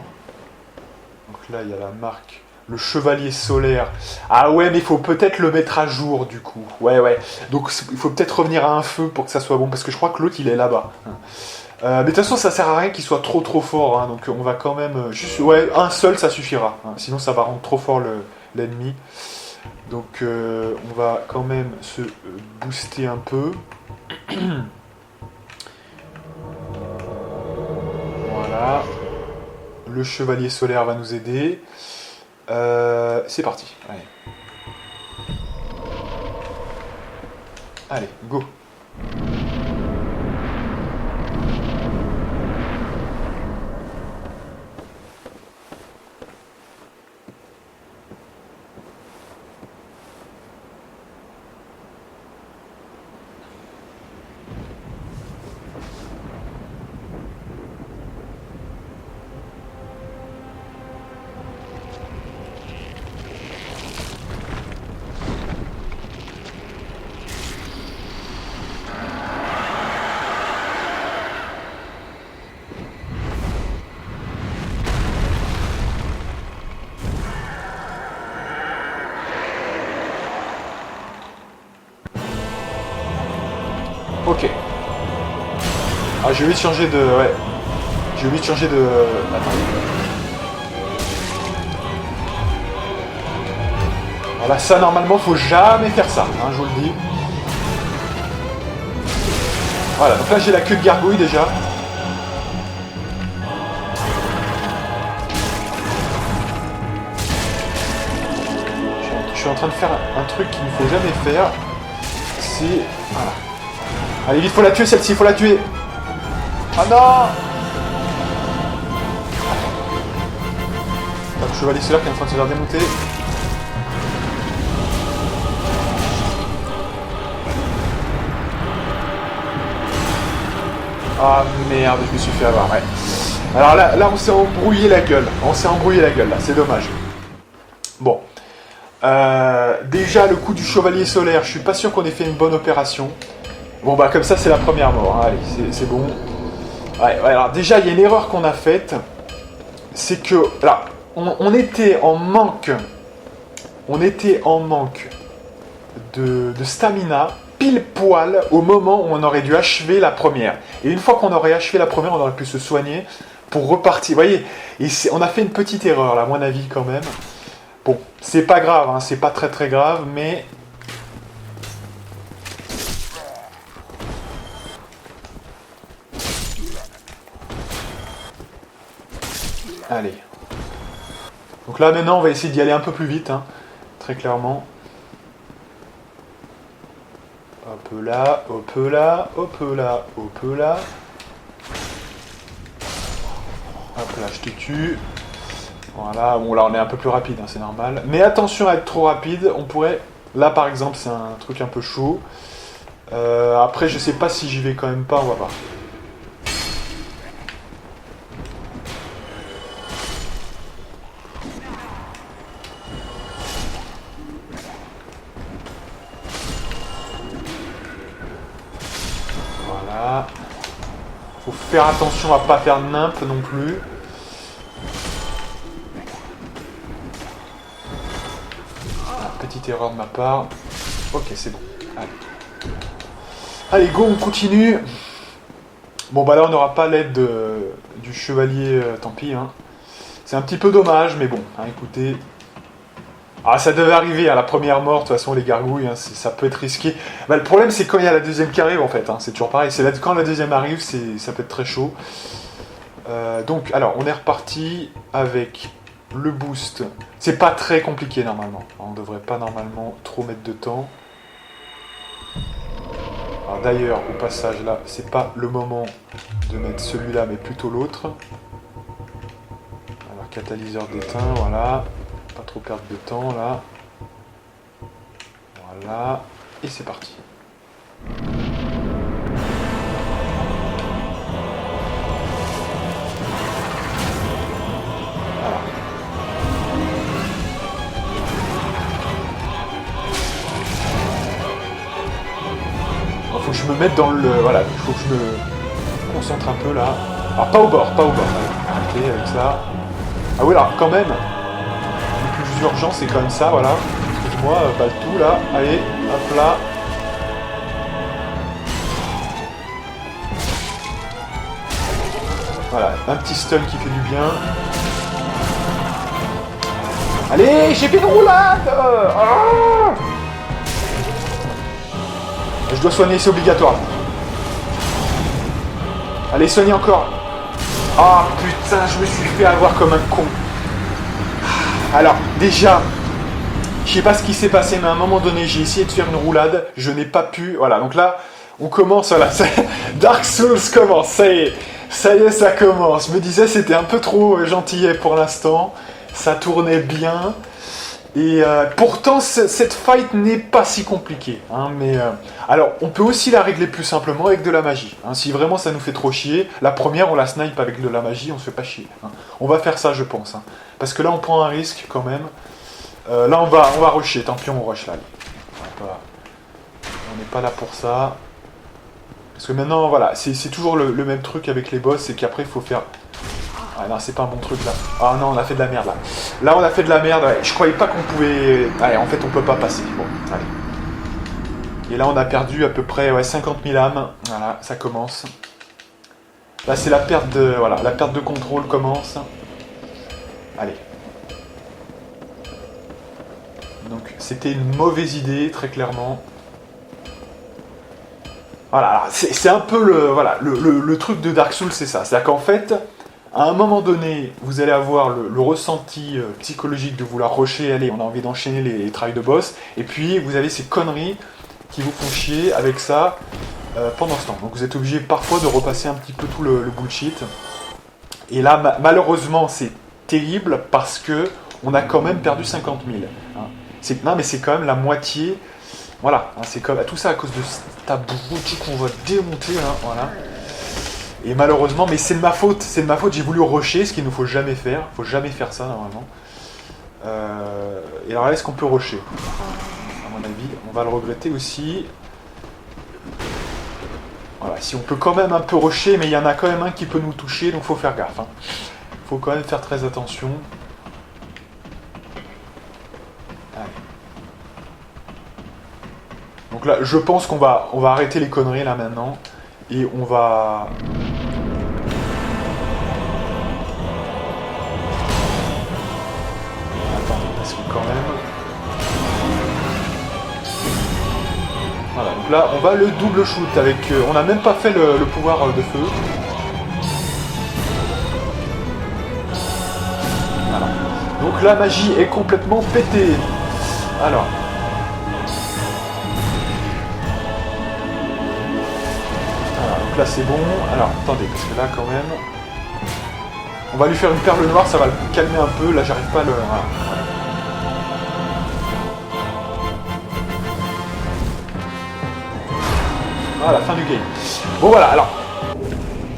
Donc là, il y a la marque. Le chevalier solaire. Ah ouais, mais il faut peut-être le mettre à jour, du coup. Ouais. Donc, il faut peut-être revenir à un feu pour que ça soit bon, parce que je crois que l'autre, il est là-bas. Mais de toute façon, ça sert à rien qu'il soit trop fort. Hein, donc, on va quand même... juste, ouais, un seul, ça suffira. Hein, sinon, ça va rendre trop fort l'ennemi. Donc, on va quand même se booster un peu. Voilà. Le chevalier solaire va nous aider. C'est parti. Allez, go. Ok. Ah, j'ai oublié de changer de... Ouais. J'ai oublié de changer de... Attendez. Voilà, ça, normalement, faut jamais faire ça, hein, je vous le dis. Voilà, donc là, j'ai la queue de gargouille, déjà. Je suis en train de faire un truc qu'il ne faut jamais faire. C'est... Voilà. Allez, vite, faut la tuer, celle-ci, faut la tuer. Ah non! Le chevalier solaire qui est en train de se faire démonter. Ah merde, je me suis fait avoir, ouais. Alors là on s'est embrouillé la gueule. Là, c'est dommage. Bon. Déjà, le coup du chevalier solaire, je suis pas sûr qu'on ait fait une bonne opération. Bon, bah, comme ça, c'est la première mort. Hein. Allez, c'est bon. Ouais, alors déjà, il y a une erreur qu'on a faite. C'est que, là, on était en manque. On était en manque de stamina, pile poil, au moment où on aurait dû achever la première. Et une fois qu'on aurait achevé la première, on aurait pu se soigner pour repartir. Vous voyez, et on a fait une petite erreur, là, à mon avis, quand même. Bon, c'est pas grave, hein, c'est pas très très grave, mais... Allez. Donc là, maintenant, on va essayer d'y aller un peu plus vite, hein, très clairement. Hop là, hop là, hop là, hop là. Hop là, je te tue. Voilà, bon là on est un peu plus rapide, hein, c'est normal. Mais attention à être trop rapide, on pourrait... Là par exemple, c'est un truc un peu chaud. Après, je sais pas si j'y vais quand même pas, on va voir. Voilà. Faut faire attention à pas faire nimp non plus. Petite erreur de ma part. Ok, c'est bon. Allez. Allez, go, on continue. Bon, bah là, on n'aura pas l'aide du chevalier, tant pis. Hein. C'est un petit peu dommage, mais bon, hein, écoutez. Ah, ça devait arriver à la première mort, de toute façon, les gargouilles, hein, ça peut être risqué. Bah, le problème, c'est quand il y a la deuxième qui arrive, en fait. Hein, c'est toujours pareil. Quand la deuxième arrive, ça peut être très chaud. Donc, alors, on est reparti avec le boost. C'est pas très compliqué, normalement. On devrait pas, normalement, trop mettre de temps. Alors, d'ailleurs, au passage, là, c'est pas le moment de mettre celui-là, mais plutôt l'autre. Alors, catalyseur d'éteint, voilà. Pas trop perdre de temps là. Voilà. Et c'est parti. Voilà. Il faut que je me mette dans le... Voilà, il faut que je me concentre un peu là. Alors pas au bord, pas au bord. Arrêtez avec ça. Ah oui, alors quand même... Le plus urgent, c'est quand même ça, voilà. Excuse-moi, balle tout là. Allez, hop là. Voilà, un petit stun qui fait du bien. Allez, j'ai fait une roulade. Je dois soigner, c'est obligatoire. Allez, soignez encore. Ah putain, je me suis fait avoir comme un con. Alors, déjà, je sais pas ce qui s'est passé, mais à un moment donné, j'ai essayé de faire une roulade, je n'ai pas pu. Voilà, donc là, on commence, voilà, Dark Souls commence, ça y est, ça commence. Je me disais, c'était un peu trop gentillet pour l'instant, ça tournait bien. Et pourtant, cette fight n'est pas si compliquée. Hein, mais alors, on peut aussi la régler plus simplement avec de la magie. Hein, si vraiment ça nous fait trop chier, la première, on la snipe avec de la magie, on se fait pas chier. Hein. On va faire ça, je pense. Hein, parce que là, on prend un risque quand même. Là, on va rusher. Tant pis, on rush là. On n'est pas là pour ça. Parce que maintenant, voilà, c'est toujours le même truc avec les boss, c'est qu'après, il faut faire... Ah non, c'est pas un bon truc là. Ah non, on a fait de la merde là. Là, on a fait de la merde. Ouais. Je croyais pas qu'on pouvait... Allez, en fait, on peut pas passer. Bon, allez. Et là, on a perdu à peu près 50 000 âmes. Voilà, ça commence. Là, c'est la perte de... Voilà, la perte de contrôle commence. Allez. Donc, c'était une mauvaise idée, très clairement. Voilà, c'est un peu le truc de Dark Souls, c'est ça. C'est-à-dire qu'en fait... À un moment donné, vous allez avoir le ressenti psychologique de vouloir rusher, allez, on a envie d'enchaîner les travails de boss, et puis vous avez ces conneries qui vous font chier avec ça pendant ce temps. Donc vous êtes obligé parfois de repasser un petit peu tout le bullshit. Et là, malheureusement, c'est terrible parce que on a quand même perdu 50 000. Hein. Non, mais c'est quand même la moitié. Voilà, hein, c'est comme tout ça à cause de cette abruti qu'on va démonter. Hein, voilà. Et malheureusement, mais c'est de ma faute, j'ai voulu rusher, ce qu'il ne faut jamais faire. Il ne faut jamais faire ça normalement. Et alors là, est-ce qu'on peut rusher? À mon avis, on va le regretter aussi. Voilà, si on peut quand même un peu rusher, mais il y en a quand même un qui peut nous toucher, donc il faut faire gaffe. Hein. Faut quand même faire très attention. Allez. Donc là, je pense qu'on va arrêter les conneries là maintenant. Et on va... Attendez, parce que quand même... Voilà, donc là, on va le double shoot avec... on n'a même pas fait le pouvoir de feu. Voilà. Donc la magie est complètement pétée. Alors... Là c'est bon, alors attendez, parce que là quand même, on va lui faire une perle noire, ça va le calmer un peu, là j'arrive pas à le... Voilà, fin du game. Bon voilà, alors,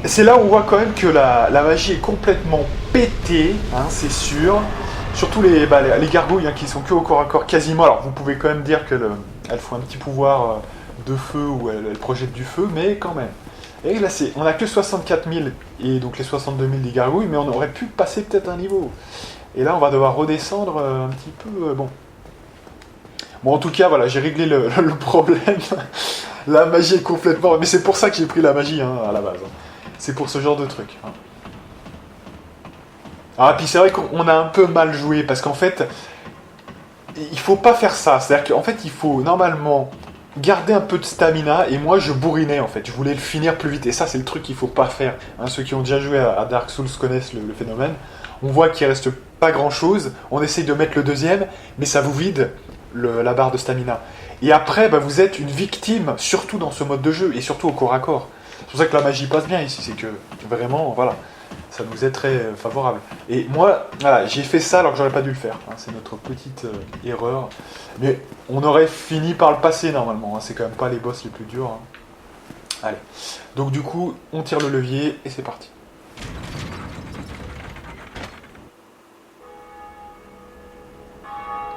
c'est là où on voit quand même que la magie est complètement pétée, hein, c'est sûr. Surtout les gargouilles hein, qui sont que au corps à corps quasiment, alors vous pouvez quand même dire qu'elles font un petit pouvoir de feu ou elles projettent du feu, mais quand même. Et là, on n'a que 64 000 et donc les 62 000 des gargouilles, mais on aurait pu passer peut-être un niveau. Et là, on va devoir redescendre un petit peu. Bon. Bon, en tout cas, voilà, j'ai réglé le problème. La magie est complètement... Mais c'est pour ça que j'ai pris la magie, hein, à la base. Hein. C'est pour ce genre de truc. Hein. Ah, puis c'est vrai qu'on a un peu mal joué, parce qu'en fait, il faut pas faire ça. C'est-à-dire qu'en fait, il faut normalement garder un peu de stamina, et moi, je bourrinais, en fait. Je voulais le finir plus vite, et ça, c'est le truc qu'il faut pas faire. Hein, ceux qui ont déjà joué à Dark Souls connaissent le phénomène. On voit qu'il reste pas grand-chose, on essaye de mettre le deuxième, mais ça vous vide la barre de stamina. Et après, bah, vous êtes une victime, surtout dans ce mode de jeu, et surtout au corps à corps. C'est pour ça que la magie passe bien ici, c'est que vraiment, voilà, ça nous est très favorable. Et moi, voilà, j'ai fait ça alors que j'aurais pas dû le faire. Hein, c'est notre petite erreur. Mais on aurait fini par le passer normalement, hein, c'est quand même pas les boss les plus durs. Hein. Allez, donc du coup, on tire le levier, et c'est parti.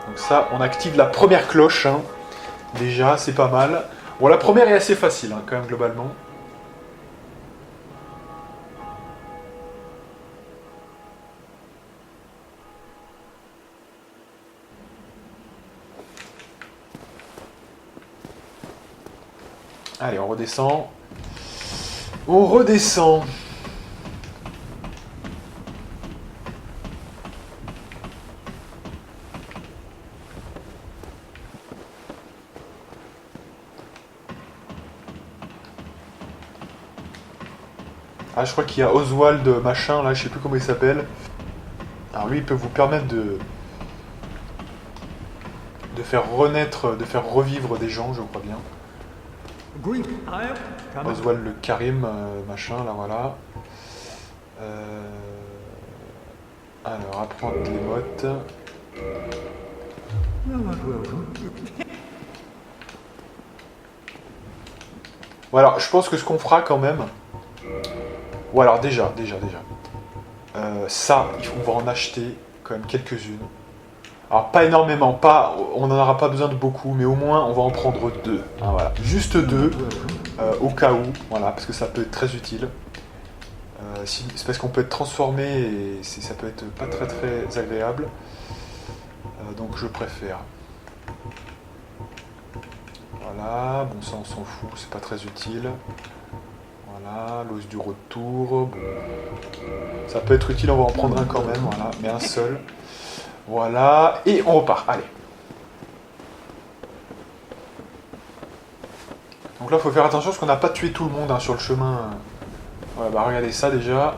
Donc ça, on active la première cloche. Hein. Déjà, c'est pas mal. Bon, la première est assez facile, hein, quand même, globalement. Allez, on redescend. On redescend. Ah, je crois qu'il y a Oswald machin, là, je sais plus comment il s'appelle. Alors lui, il peut vous permettre de faire renaître, de faire revivre des gens, je crois bien. Oswald le Karim, machin, là, voilà. Alors, apprendre les mottes. Bon, alors, je pense que ce qu'on fera quand même... Ou alors, déjà. Ça, on va en acheter quand même quelques-unes. Alors, pas énormément, on n'en aura pas besoin de beaucoup, mais au moins, on va en prendre 2. Hein, voilà. Juste 2, au cas où, voilà, parce que ça peut être très utile. C'est parce qu'on peut être transformé et ça peut être pas très très agréable. Donc je préfère. Voilà, bon ça on s'en fout, c'est pas très utile. Voilà, l'os du retour. Bon. Ça peut être utile, on va en prendre un quand même, voilà, mais un seul. Voilà, et on repart, allez. Donc là, il faut faire attention parce qu'on n'a pas tué tout le monde hein, sur le chemin. Ouais, bah regardez ça déjà.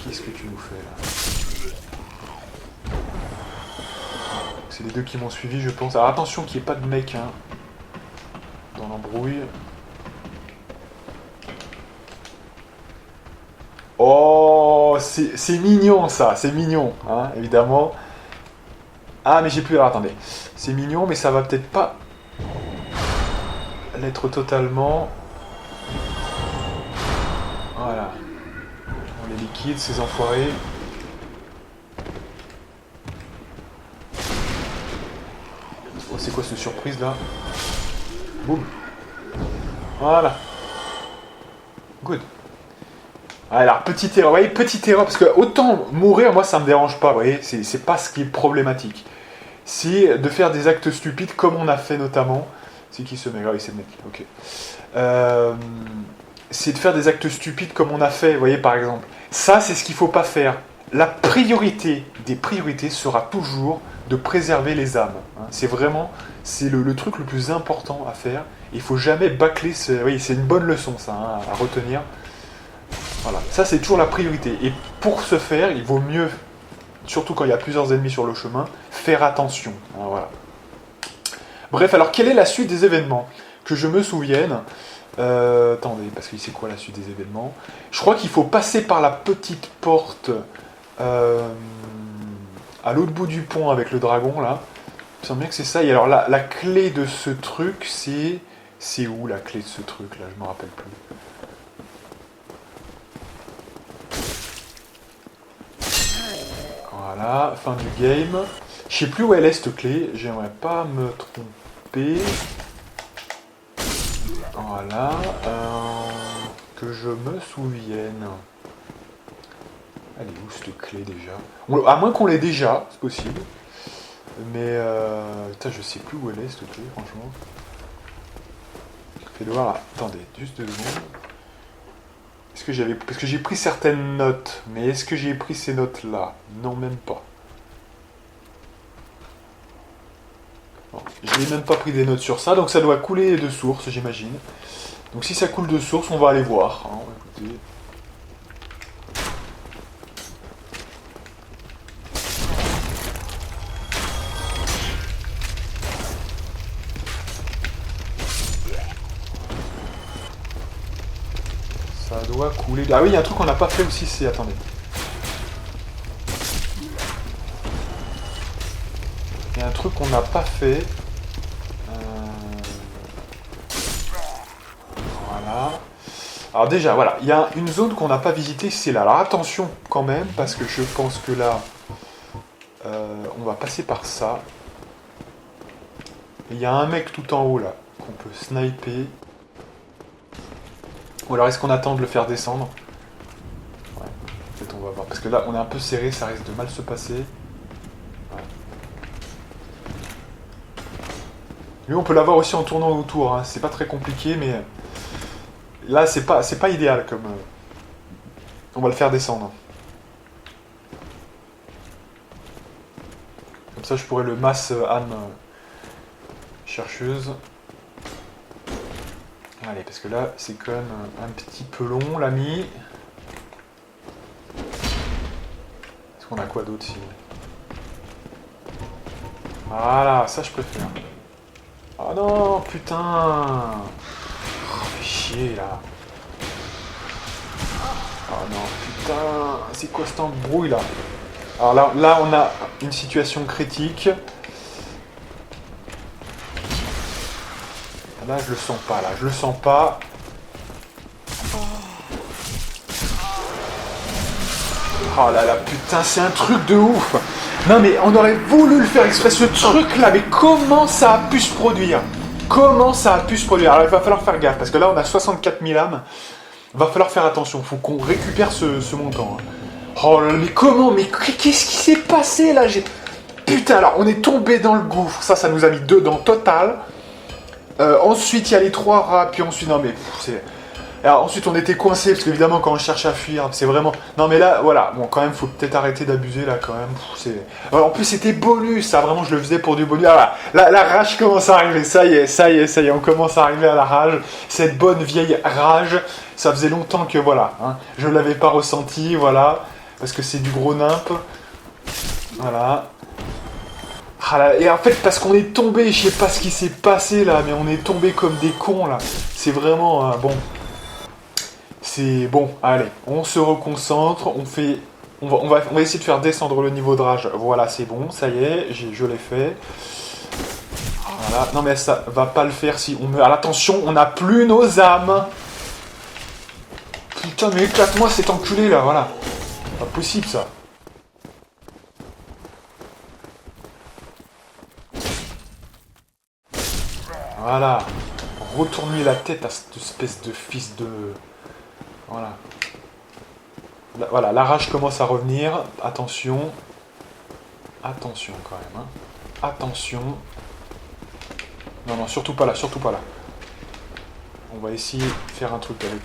Qu'est-ce que tu nous fais là? C'est les deux qui m'ont suivi, je pense. Alors attention qu'il n'y ait pas de mec hein, dans l'embrouille. Oh, c'est mignon ça, c'est mignon, hein, évidemment. Ah, mais j'ai plus... Alors, attendez. C'est mignon, mais ça va peut-être pas l'être totalement. Voilà. On les liquide, ces enfoirés. Oh, c'est quoi cette surprise là? Boum. Voilà. Good. Alors, petite erreur, vous voyez, petite erreur, parce que autant mourir, moi ça me dérange pas, vous voyez, c'est pas ce qui est problématique. C'est de faire des actes stupides, comme on a fait notamment. C'est qui ce mec? Ah oui, c'est le mec, ok. C'est de faire des actes stupides comme on a fait, vous voyez, par exemple. Ça, c'est ce qu'il faut pas faire. La priorité des priorités sera toujours de préserver les âmes. Hein. C'est vraiment, c'est le truc le plus important à faire. Il faut jamais bâcler, oui, c'est une bonne leçon ça, hein, à retenir. Voilà, ça c'est toujours la priorité. Et pour ce faire, il vaut mieux, surtout quand il y a plusieurs ennemis sur le chemin, faire attention. Hein, voilà. Bref, alors quelle est la suite des événements? Que je me souvienne. Attendez, parce que c'est quoi la suite des événements? Je crois qu'il faut passer par la petite porte à l'autre bout du pont avec le dragon là. Il me semble bien que c'est ça. Et alors la clé de ce truc, c'est... C'est où la clé de ce truc là? Je me rappelle plus. Voilà, fin du game. Je sais plus où elle est cette clé, j'aimerais pas me tromper. Voilà, que je me souvienne. Elle est où cette clé déjà? À moins qu'on l'ait déjà, c'est possible. Mais putain, je sais plus où elle est cette clé, franchement. Fais de voir là. Attendez, juste 2 secondes. Est-ce que j'avais. Parce que j'ai pris certaines notes. Mais est-ce que j'ai pris ces notes-là? Non, même pas. Bon, je n'ai même pas pris des notes sur ça, donc ça doit couler de source, j'imagine. Donc si ça coule de source, on va aller voir. Hein, écoutez. Ça doit couler. Ah oui, il y a un truc qu'on n'a pas fait aussi, c'est... Attendez. Il y a un truc qu'on n'a pas fait. Voilà. Alors déjà, voilà, il y a une zone qu'on n'a pas visitée, c'est là. Alors attention quand même, parce que je pense que là, on va passer par ça. Il y a un mec tout en haut là, qu'on peut sniper. Ou alors est-ce qu'on attend de le faire descendre? Ouais, peut-être on va voir. Parce que là, on est un peu serré, ça risque de mal se passer. Ouais. Lui, on peut l'avoir aussi en tournant autour, hein. C'est pas très compliqué, mais... Là, c'est pas idéal comme... On va le faire descendre. Comme ça, je pourrais le masse âme chercheuse. Allez, parce que là, c'est quand même un petit peu long, l'ami. Est-ce qu'on a quoi d'autre sinon? Voilà, ça je préfère. Oh non, putain! Oh, fais chier là. Oh non, putain! C'est quoi cet embrouille là? Alors là, on a une situation critique. Là, je le sens pas, là. Je le sens pas. Oh là là, putain, c'est un truc de ouf. Non mais on aurait voulu le faire exprès, ce truc-là. Mais comment ça a pu se produire? Comment ça a pu se produire? Alors il va falloir faire gaffe, parce que là, on a 64 000 âmes. Il va falloir faire attention. Il faut qu'on récupère ce montant. Oh là là, mais comment? Mais qu'est-ce qui s'est passé là? Putain, alors on est tombé dans le gouffre. Ça nous a mis dedans total. Ensuite, il y a les 3 rats, puis ensuite, non mais c'est... Alors ensuite, on était coincé parce qu'évidemment, quand on cherche à fuir, c'est vraiment... Non mais là, voilà, bon, quand même, faut peut-être arrêter d'abuser là, quand même. En plus, c'était bonus, ça, vraiment, je le faisais pour du bonus. Ah, la rage commence à arriver, ça y est, on commence à arriver à la rage. Cette bonne vieille rage, ça faisait longtemps que, voilà, hein, je ne l'avais pas ressenti, voilà, parce que c'est du gros nimp. Voilà. Et en fait, parce qu'on est tombé, je sais pas ce qui s'est passé là, mais on est tombé comme des cons là. C'est vraiment bon. C'est bon. Allez, on se reconcentre, on va essayer de faire descendre le niveau de rage. Voilà, c'est bon, ça y est, je l'ai fait. Voilà. Non mais ça va pas le faire si on meurt. Alors, attention, on n'a plus nos âmes. Putain, mais éclate-moi cet enculé là, voilà. Pas possible ça. Voilà. Retourne-lui la tête à cette espèce de fils de... Voilà. Voilà, la rage commence à revenir. Attention. Attention quand même. Hein. Attention. Non, surtout pas là, surtout pas là. On va essayer de faire un truc avec...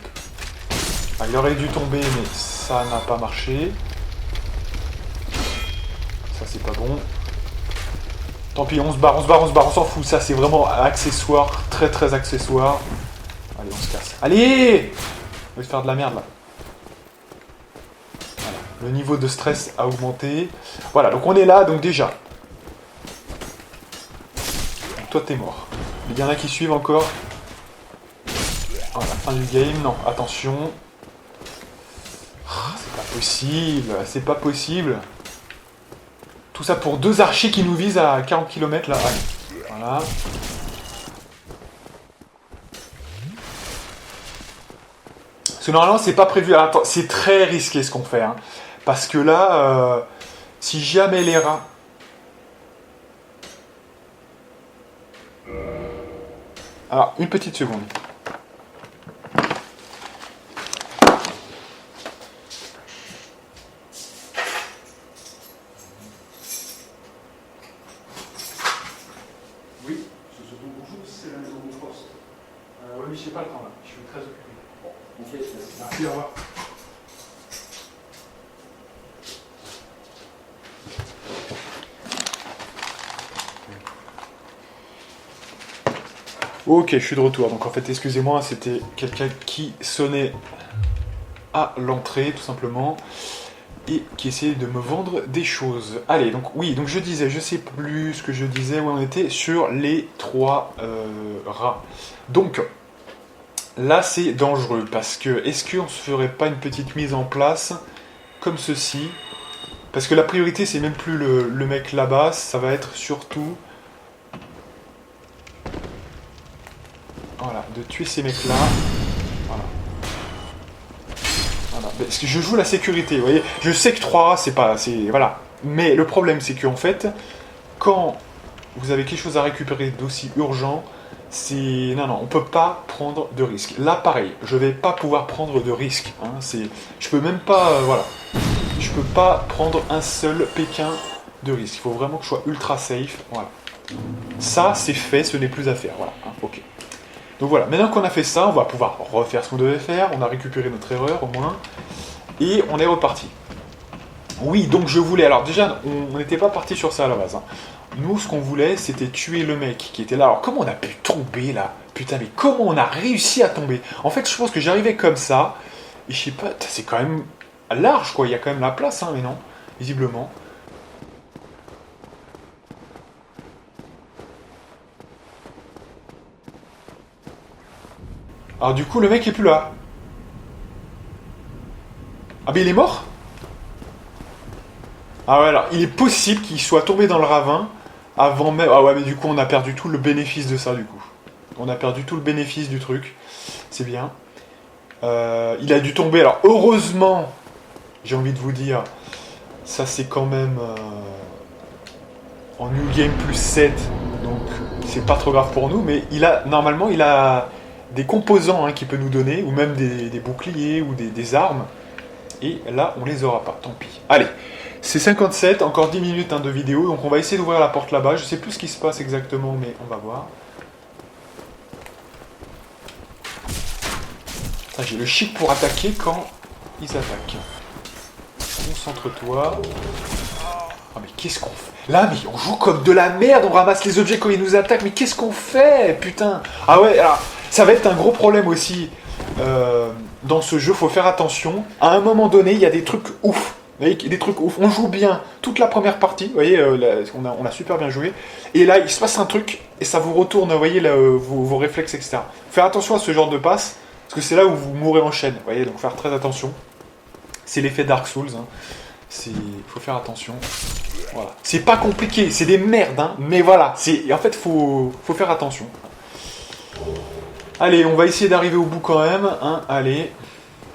Ah, il aurait dû tomber, mais ça n'a pas marché. Ça, c'est pas bon. Tant pis, on se barre, on s'en fout. Ça, c'est vraiment accessoire, très très accessoire. Allez, on se casse. Allez! On va faire de la merde, là. Voilà. Le niveau de stress a augmenté. Voilà, donc on est là, donc déjà. Donc toi, t'es mort. Il y en a qui suivent encore. Voilà, fin du game. Non, attention. C'est pas possible, c'est pas possible. Tout ça pour 2 archers qui nous visent à 40 km là. Allez. Voilà. Parce que normalement c'est pas prévu. Alors, attends, c'est très risqué ce qu'on fait. Hein. Parce que là, si jamais les rats... Alors, une petite seconde. très occupé. Merci, au revoir. Ok, je suis de retour. Donc en fait, excusez-moi, c'était quelqu'un qui sonnait à l'entrée, tout simplement, et qui essayait de me vendre des choses. Allez, donc oui, donc je disais, je sais plus ce que je disais, où on était sur les 3 rats. Donc, là, c'est dangereux, parce que, est-ce qu'on se ferait pas une petite mise en place, comme ceci? Parce que la priorité, c'est même plus le mec là-bas, ça va être surtout... Voilà, de tuer ces mecs-là. Voilà. Voilà. Parce que je joue la sécurité, vous voyez. Je sais que 3 rats, c'est pas... Voilà. Mais le problème, c'est qu'en fait, quand vous avez quelque chose à récupérer d'aussi urgent, c'est... Non, non, on peut pas prendre de risques. Là, pareil, je vais pas pouvoir prendre de risques. Hein. Je peux même pas... voilà. Je peux pas prendre un seul Pékin de risque. Il faut vraiment que je sois ultra safe. Voilà. Ça, c'est fait, ce n'est plus à faire. Voilà. Hein. Ok. Donc voilà, maintenant qu'on a fait ça, on va pouvoir refaire ce qu'on devait faire, on a récupéré notre erreur au moins, et on est reparti. Oui, donc je voulais, alors déjà, on n'était pas parti sur ça à la base. Hein. Nous, ce qu'on voulait, c'était tuer le mec qui était là. Alors comment on a pu tomber là? Putain, mais comment on a réussi à tomber? En fait, je pense que j'arrivais comme ça, et je sais pas, c'est quand même large quoi, il y a quand même la place, hein, mais non, visiblement. Alors du coup, le mec est plus là. Ah mais il est mort? Ah ouais, alors il est possible qu'il soit tombé dans le ravin avant même... Ah ouais, mais du coup on a perdu tout le bénéfice de ça du coup. On a perdu tout le bénéfice du truc. C'est bien. Il a dû tomber. Alors heureusement, j'ai envie de vous dire, ça c'est quand même en New Game plus 7. Donc c'est pas trop grave pour nous. Mais normalement il a des composants hein, qu'il peut nous donner. Ou même des boucliers ou des armes. Et là on les aura pas, tant pis. Allez. C'est 57, encore 10 minutes hein, de vidéo, donc on va essayer d'ouvrir la porte là-bas. Je sais plus ce qui se passe exactement, mais on va voir. J'ai le chic pour attaquer quand ils attaquent. Concentre-toi. Ah mais qu'est-ce qu'on fait? Là, mais on joue comme de la merde, on ramasse les objets quand ils nous attaquent, mais qu'est-ce qu'on fait? Putain. Ah ouais, alors, ça va être un gros problème aussi. Dans ce jeu, faut faire attention. À un moment donné, il y a des trucs ouf. Vous voyez, des trucs ouf. On joue bien toute la première partie. Vous voyez, on a super bien joué. Et là, il se passe un truc et ça vous retourne, vous voyez, là, vos réflexes, etc. Faire attention à ce genre de passe parce que c'est là où vous mourrez en chaîne. Vous voyez, donc faire très attention. C'est l'effet Dark Souls. Hein. Il faut faire attention. Voilà. C'est pas compliqué, c'est des merdes, hein, mais voilà. En fait, faut faire attention. Allez, on va essayer d'arriver au bout quand même. Hein. Allez.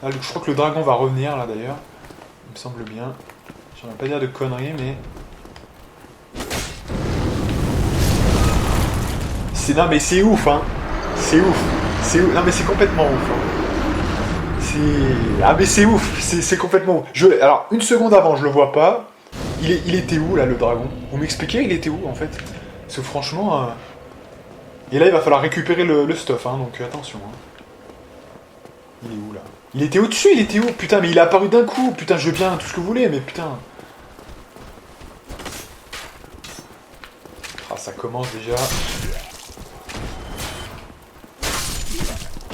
Là, je crois que le dragon va revenir là d'ailleurs. Il me semble bien. J'aimerais pas dire de conneries, mais... Non mais c'est ouf, hein. C'est ouf. Non mais c'est complètement ouf. Hein. Ah mais c'est ouf. C'est complètement ouf. Alors, une seconde avant, je le vois pas. Il était où là, le dragon? Vous m'expliquez, il était où en fait? Parce que franchement... Et là, il va falloir récupérer le stuff, hein, donc attention. Hein. Il est où là? Il était au-dessus, il était où? Putain, mais il est apparu d'un coup. Putain, je veux bien tout ce que vous voulez, mais putain. Ah, ça commence déjà.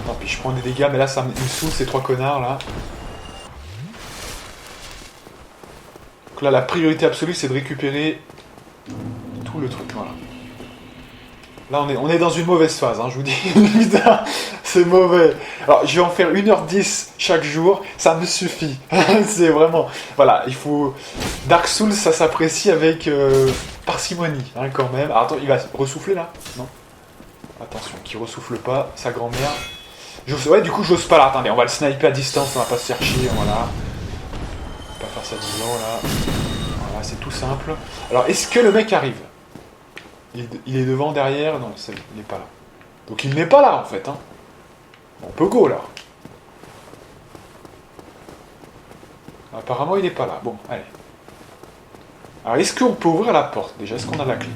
Non, puis je prends des dégâts, mais là, ça me saoule ces 3 connards là. Donc là, la priorité absolue, c'est de récupérer tout le truc, voilà. Là, on est dans une mauvaise phase, hein, je vous dis. Putain, c'est mauvais. Alors, je vais en faire 1h10 chaque jour, ça me suffit. C'est vraiment... Voilà, il faut... Dark Souls, ça s'apprécie avec parcimonie, hein, quand même. Alors, attends, il va ressouffler, là? Non? Attention, qu'il ressouffle pas, sa grand-mère. Ouais, du coup, j'ose pas, là. Attendez, on va le sniper à distance, on va pas se faire chier, voilà. On va pas faire ça 10 ans, là. Voilà, c'est tout simple. Alors, est-ce que le mec arrive? Il est devant, derrière? Non, il n'est pas là. Donc il n'est pas là, en fait. Hein. On peut go, là. Apparemment, il n'est pas là. Bon, allez. Alors, est-ce qu'on peut ouvrir la porte? Déjà, est-ce qu'on a la clé?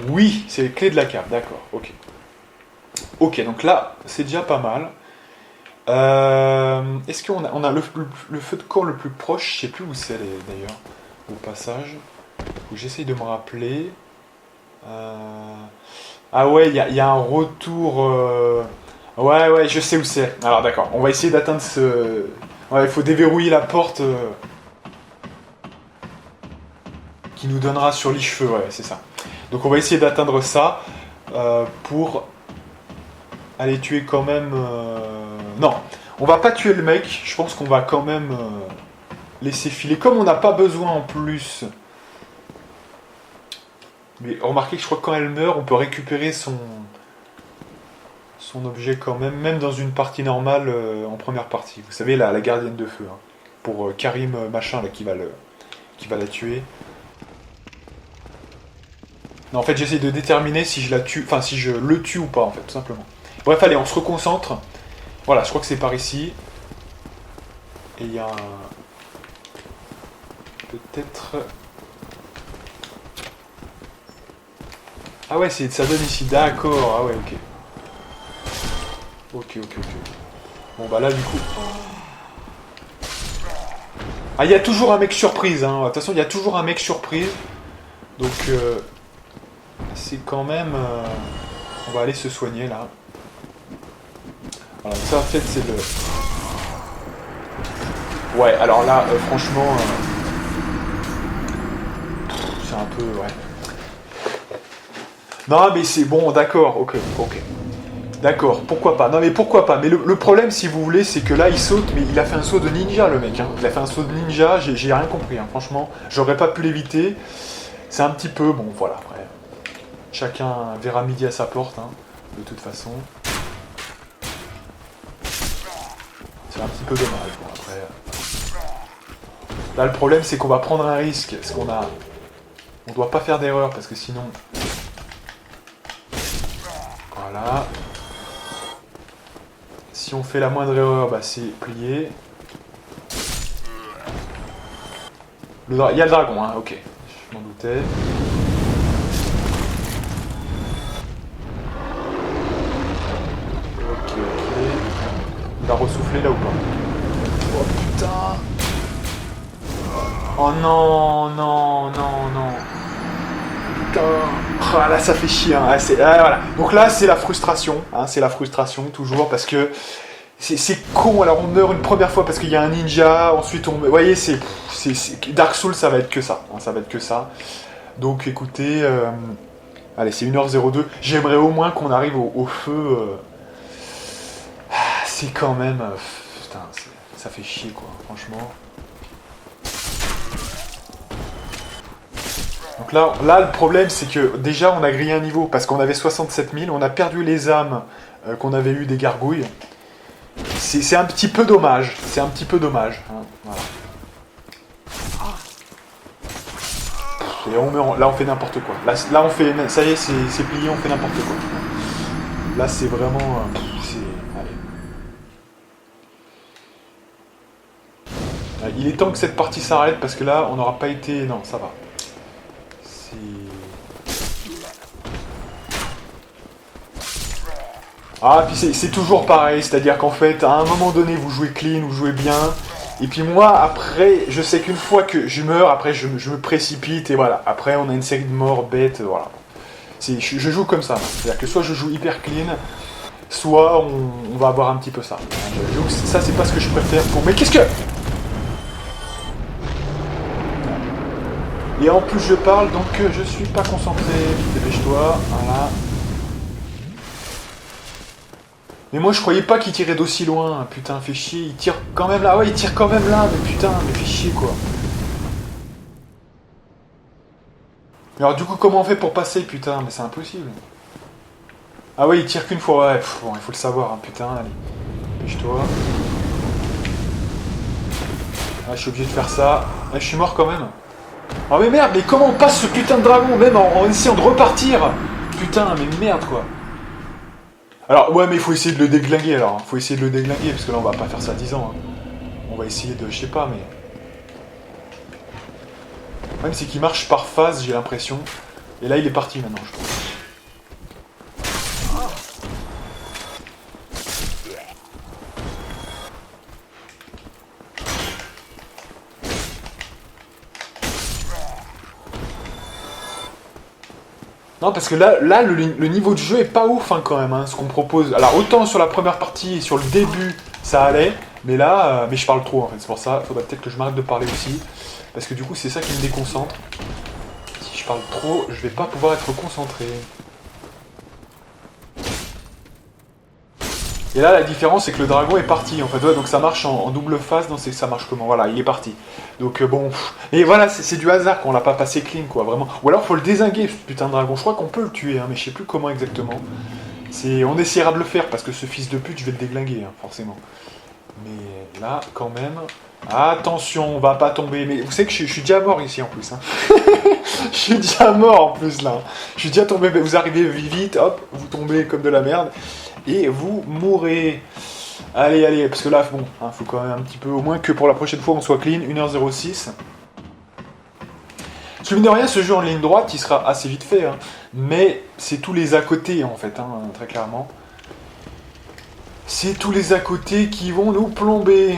Oui, c'est la clé de la cave. D'accord, ok. Ok, donc là, c'est déjà pas mal. Est-ce qu'on a le feu de camp le plus proche? Je sais plus où c'est d'ailleurs, au passage. Faut que j'essaye de me rappeler. Ah ouais, il y a un retour. Ouais, ouais, je sais où c'est. Alors d'accord, on va essayer d'atteindre ce. Ouais, il faut déverrouiller la porte qui nous donnera sur l'Ichefeu, ouais, c'est ça. Donc on va essayer d'atteindre ça pour aller tuer quand même. Non, on va pas tuer le mec. Je pense qu'on va quand même laisser filer. Comme on n'a pas besoin en plus. Mais remarquez que je crois que quand elle meurt, on peut récupérer son objet quand même, même dans une partie normale en première partie. Vous savez, la gardienne de feu. Hein, pour Karim machin là, qui va la tuer. Non, en fait, j'essaie de déterminer si je la tue, enfin si je le tue ou pas, en fait, tout simplement. Bref, allez, on se reconcentre. Voilà, je crois que c'est par ici. Et il y a un... Peut-être... Ah ouais, ça donne ici, d'accord. Ah ouais, ok. Ok. Bon, bah là, du coup... Ah, il y a toujours un mec surprise, hein. De toute façon, il y a toujours un mec surprise. Donc, c'est quand même... On va aller se soigner, là. Voilà, ça, en fait, c'est le... Ouais, alors là, franchement... c'est un peu... Ouais. Non, mais c'est bon, d'accord, ok. D'accord, pourquoi pas. Non, mais pourquoi pas. Mais le problème, si vous voulez, c'est que là, il saute, mais il a fait un saut de ninja, le mec. Hein. Il a fait un saut de ninja, j'ai rien compris, hein. Franchement. J'aurais pas pu l'éviter. C'est un petit peu... Bon, voilà, après. Chacun verra midi à sa porte, hein, de toute façon. C'est un petit peu dommage, bon, après... Là, le problème, c'est qu'on va prendre un risque. Parce qu'on a... On doit pas faire d'erreur, parce que sinon... Voilà. Si on fait la moindre erreur, bah c'est plié. Il y a le dragon, hein, ok. Je m'en doutais. Ok. Il va ressouffler là ou pas? Oh putain! Oh non. Putain! Ah là ça fait chier, hein. Voilà. Donc là c'est la frustration, hein, c'est la frustration toujours parce que c'est con. Alors on meurt une première fois parce qu'il y a un ninja, ensuite on... Vous voyez, c'est Dark Souls, ça va être que ça, hein, ça va être que ça. Donc écoutez, allez, c'est 1h02, j'aimerais au moins qu'on arrive au feu. C'est quand même... putain, ça fait chier quoi, franchement. Donc là, le problème, c'est que déjà, on a grillé un niveau, parce qu'on avait 67 000, on a perdu les âmes qu'on avait eues des gargouilles. C'est un petit peu dommage, hein, voilà. Et là, on fait n'importe quoi. Là, on fait... Ça y est, c'est plié, on fait n'importe quoi. Là, c'est vraiment... allez. Il est temps que cette partie s'arrête, parce que là, on n'aura pas été... Non, ça va. Ah, puis c'est toujours pareil, c'est-à-dire qu'en fait, à un moment donné, vous jouez clean, vous jouez bien, et puis moi, après, je sais qu'une fois que je meurs, après, je me précipite, et voilà. Après, on a une série de morts bêtes, voilà. Je joue comme ça, c'est-à-dire que soit je joue hyper clean, soit on va avoir un petit peu ça. Donc ça, c'est pas ce que je préfère pour... Mais qu'est-ce que... Et en plus, je parle, donc je suis pas concentré. Dépêche-toi, voilà. Mais moi je croyais pas qu'il tirait d'aussi loin, putain, fait chier, il tire quand même là, ouais, il tire quand même là, mais putain, mais fait chier quoi. Mais alors du coup, comment on fait pour passer, putain, mais c'est impossible. Ah ouais, il tire qu'une fois, ouais, bon, il faut le savoir, hein, putain, allez, dépêche-toi. Ah, je suis obligé de faire ça. Ah, je suis mort quand même. Ah mais merde, mais comment on passe ce putain de dragon, même en essayant de repartir? Putain, mais merde quoi. Alors, ouais, mais il faut essayer de le déglinguer alors. Faut essayer de le déglinguer, parce que là, on va pas faire ça 10 ans. Hein. On va essayer de... Je sais pas, mais... Le problème, c'est qu'il marche par phase, j'ai l'impression. Et là, il est parti maintenant, je pense. Non, parce que là le niveau de jeu est pas ouf hein, quand même, hein, ce qu'on propose. Alors autant sur la première partie et sur le début, ça allait, mais là, mais je parle trop en fait, c'est pour ça, faudrait peut-être que je m'arrête de parler aussi, parce que du coup c'est ça qui me déconcentre. Si je parle trop, je vais pas pouvoir être concentré. Et là, la différence, c'est que le dragon est parti, en fait. Ouais, donc ça marche en double phase. Non, ça marche comment? Voilà, il est parti. Donc bon... Et voilà, c'est du hasard qu'on l'a pas passé clean, quoi, vraiment. Ou alors, faut le dézinguer, ce putain de dragon. Je crois qu'on peut le tuer, hein, mais je sais plus comment exactement. On essaiera de le faire, parce que ce fils de pute, je vais le déglinguer, hein, forcément. Mais là, quand même... Attention, on va pas tomber. Mais vous savez que je suis déjà mort ici, en plus. Hein. Je suis déjà mort, en plus, là. Je suis déjà tombé. Vous arrivez vite, hop, vous tombez comme de la merde. Et vous mourrez. Allez, allez, parce que là, bon, hein, faut quand même un petit peu, au moins que pour la prochaine fois, on soit clean. 1h06. Parce que mine de rien, ce jeu en ligne droite, il sera assez vite fait. Hein, mais c'est tous les à côté, en fait, hein, très clairement. C'est tous les à côté qui vont nous plomber.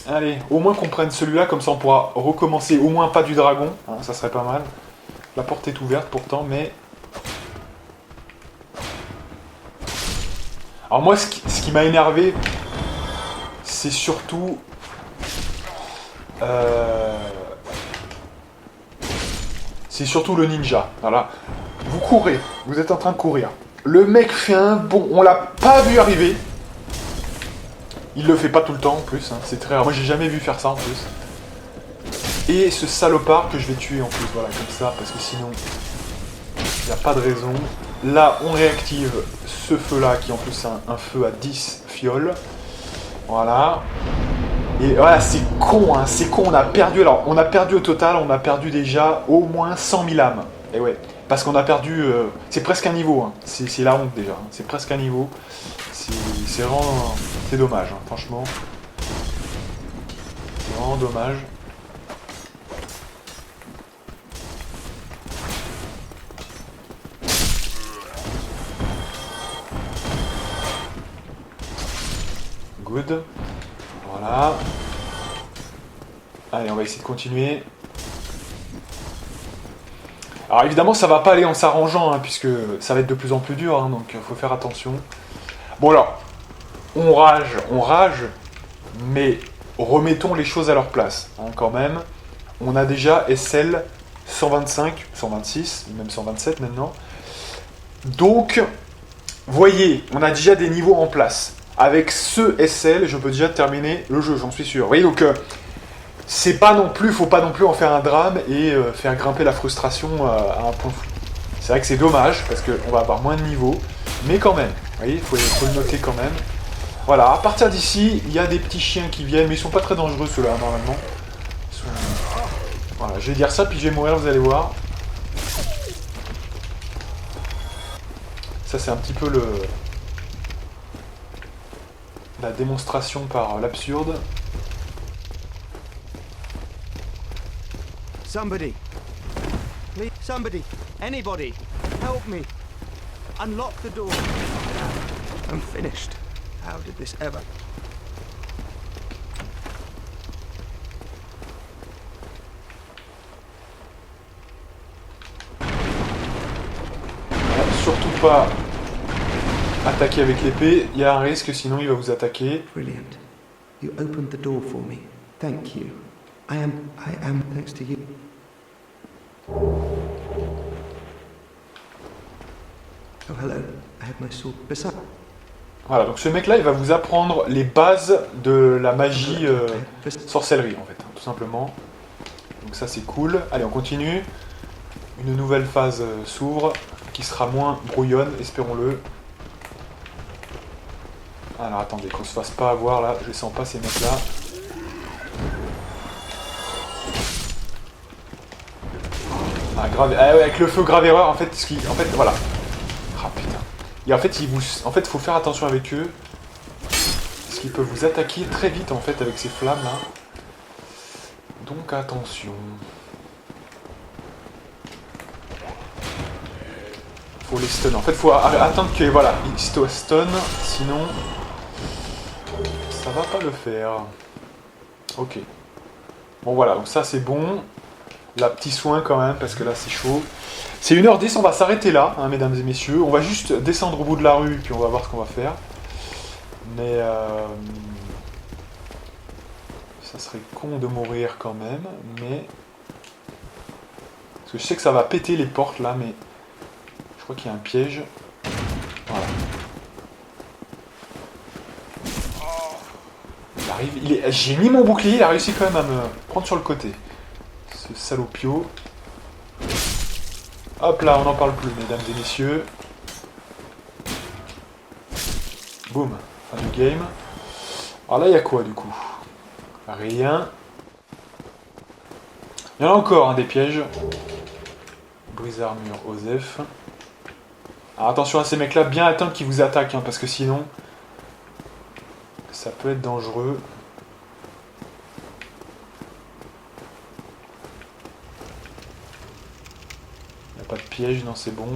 Allez, au moins qu'on prenne celui-là, comme ça on pourra recommencer. Au moins pas du dragon, hein, ça serait pas mal. La porte est ouverte pourtant, mais... Alors moi, ce qui m'a énervé, c'est surtout... c'est surtout le ninja. Voilà. Vous courez, vous êtes en train de courir. Le mec fait un bond, on l'a pas vu arriver. Il le fait pas tout le temps en plus, hein. C'est très rare. Moi j'ai jamais vu faire ça en plus. Et ce salopard que je vais tuer en plus, voilà, comme ça, parce que sinon, il n'y a pas de raison. Là, on réactive ce feu-là, qui en plus est un feu à 10 fioles. Voilà. Et voilà, c'est con, hein, c'est con, on a perdu, alors, on a perdu au total, on a perdu déjà au moins 100 000 âmes. Et ouais, parce qu'on a perdu, c'est presque un niveau, hein. C'est la honte déjà, hein. C'est presque un niveau. C'est vraiment, c'est dommage, hein, franchement. C'est vraiment dommage. Good. Voilà. Allez, on va essayer de continuer. Alors évidemment, ça va pas aller en s'arrangeant, hein, puisque ça va être de plus en plus dur, hein, donc il faut faire attention. Bon alors, on rage, mais remettons les choses à leur place, hein, quand même. On a déjà SL 125, 126, même 127 maintenant. Donc, voyez, on a déjà des niveaux en place. Avec ce SL, je peux déjà terminer le jeu, j'en suis sûr. Vous voyez, donc, c'est pas non plus, faut pas non plus en faire un drame et faire grimper la frustration à un point fou. C'est vrai que c'est dommage, parce qu'on va avoir moins de niveaux, mais quand même, vous voyez, il faut le noter quand même. Voilà, à partir d'ici, il y a des petits chiens qui viennent, mais ils sont pas très dangereux ceux-là, normalement. Voilà, je vais dire ça, puis je vais mourir, vous allez voir. Ça, c'est un petit peu la démonstration par l'absurde. Somebody. Please, somebody. Anybody. Help me. Unlock the door. I'm finished. How did this ever... Surtout pas attaquer avec l'épée, il y a un risque, sinon il va vous attaquer. Brilliant. You opened the door for me. Thank you. I am thanks to you. Oh, hello. I have my sword beside. Voilà, donc ce mec-là, il va vous apprendre les bases de la magie sorcellerie, en fait, hein, tout simplement. Donc ça, c'est cool. Allez, on continue. Une nouvelle phase s'ouvre, qui sera moins brouillonne, espérons-le. Alors, attendez, qu'on se fasse pas avoir, là. Je sens pas ces mecs-là. Ah, grave... ah ouais, avec le feu grave erreur, en fait, en fait, voilà. Ah, putain. Et en fait, il faut faire attention avec eux. Parce qu'ils peuvent vous attaquer très vite, en fait, avec ces flammes-là. Donc, attention. Faut les stun. En fait, faut attendre que, voilà, ils se stun, sinon... ça va pas le faire. Ok. Bon, voilà, donc ça, c'est bon. Là, petit soin, quand même, parce que là, c'est chaud. C'est 1h10, on va s'arrêter là, hein, mesdames et messieurs. On va juste descendre au bout de la rue, puis on va voir ce qu'on va faire. Mais ça serait con de mourir quand même, mais... Parce que je sais que ça va péter les portes là, mais... Je crois qu'il y a un piège. Voilà. Il arrive, j'ai mis mon bouclier, il a réussi quand même à me prendre sur le côté. Ce salopio. Hop là, on n'en parle plus, mesdames et messieurs. Boum, fin du game. Alors là, il y a quoi du coup? Rien. Il y en a encore, hein, des pièges. Brise armure, Osef. Alors attention à ces mecs-là, bien attendre qu'ils vous attaquent, hein, parce que sinon, ça peut être dangereux. Il n'y a pas de piège, non, c'est bon.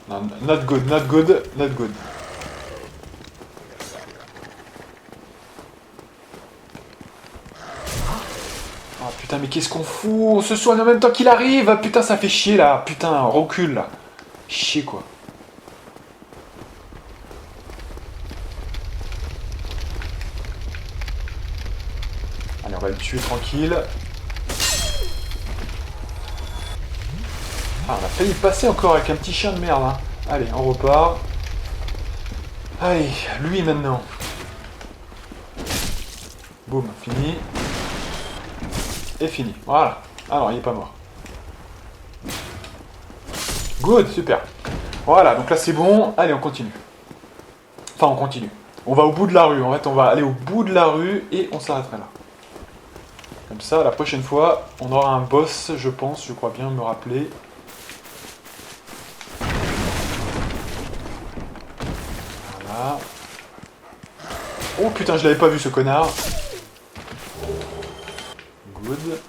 Non, not good, not good, not good. Ah putain, mais qu'est-ce qu'on fout? On se soigne en même temps qu'il arrive. Putain, ça fait chier là. Putain, recule là. Chier quoi. Allez, on va le tuer tranquille. Ah, on a failli passer encore avec un petit chien de merde. Hein. Allez, on repart. Allez, lui maintenant. Boum, fini. Et fini. Voilà. Alors, il est pas mort. Good, super. Voilà, donc là c'est bon. Allez, on continue. Enfin, on continue. On va au bout de la rue. En fait, on va aller au bout de la rue et on s'arrêtera là. Comme ça, la prochaine fois, on aura un boss, je pense. Je crois bien me rappeler. Voilà. Oh putain, je l'avais pas vu ce connard. Good.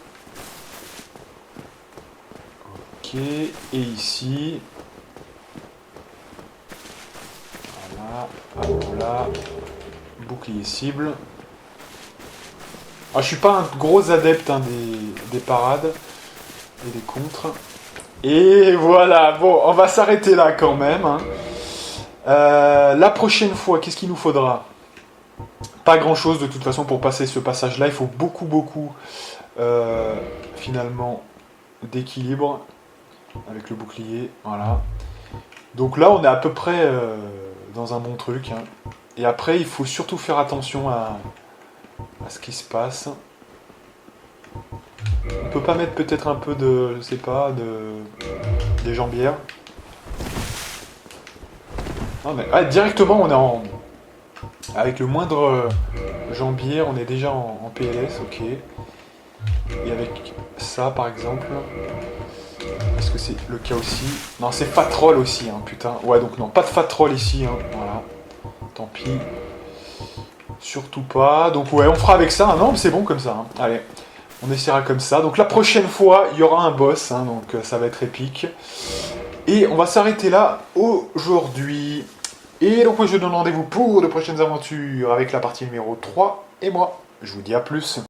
Ok, et ici. Voilà, voilà. Bouclier cible. Ah, je suis pas un gros adepte hein, des parades et des contres. Et voilà, bon, on va s'arrêter là quand même. Hein. La prochaine fois, qu'est-ce qu'il nous faudra? Pas grand chose de toute façon pour passer ce passage là, il faut beaucoup finalement d'équilibre avec le bouclier, voilà. Donc là on est à peu près dans un bon truc, hein. Et après il faut surtout faire attention à ce qui se passe. On peut pas mettre peut-être un peu de, je sais pas, des jambières. Non mais ah, directement on est en... Avec le moindre jambier, on est déjà en PLS, ok. Et avec ça, par exemple, est-ce que c'est le cas aussi? Non, c'est Fatroll aussi, hein, putain. Ouais, donc non, pas de Fatroll ici, hein, voilà. Tant pis. Surtout pas. Donc ouais, on fera avec ça. Non, mais c'est bon comme ça. Hein. Allez, on essaiera comme ça. Donc la prochaine fois, il y aura un boss, hein, donc ça va être épique. Et on va s'arrêter là aujourd'hui. Et donc moi je vous donne rendez-vous pour de prochaines aventures avec la partie numéro 3 et moi. Je vous dis à plus.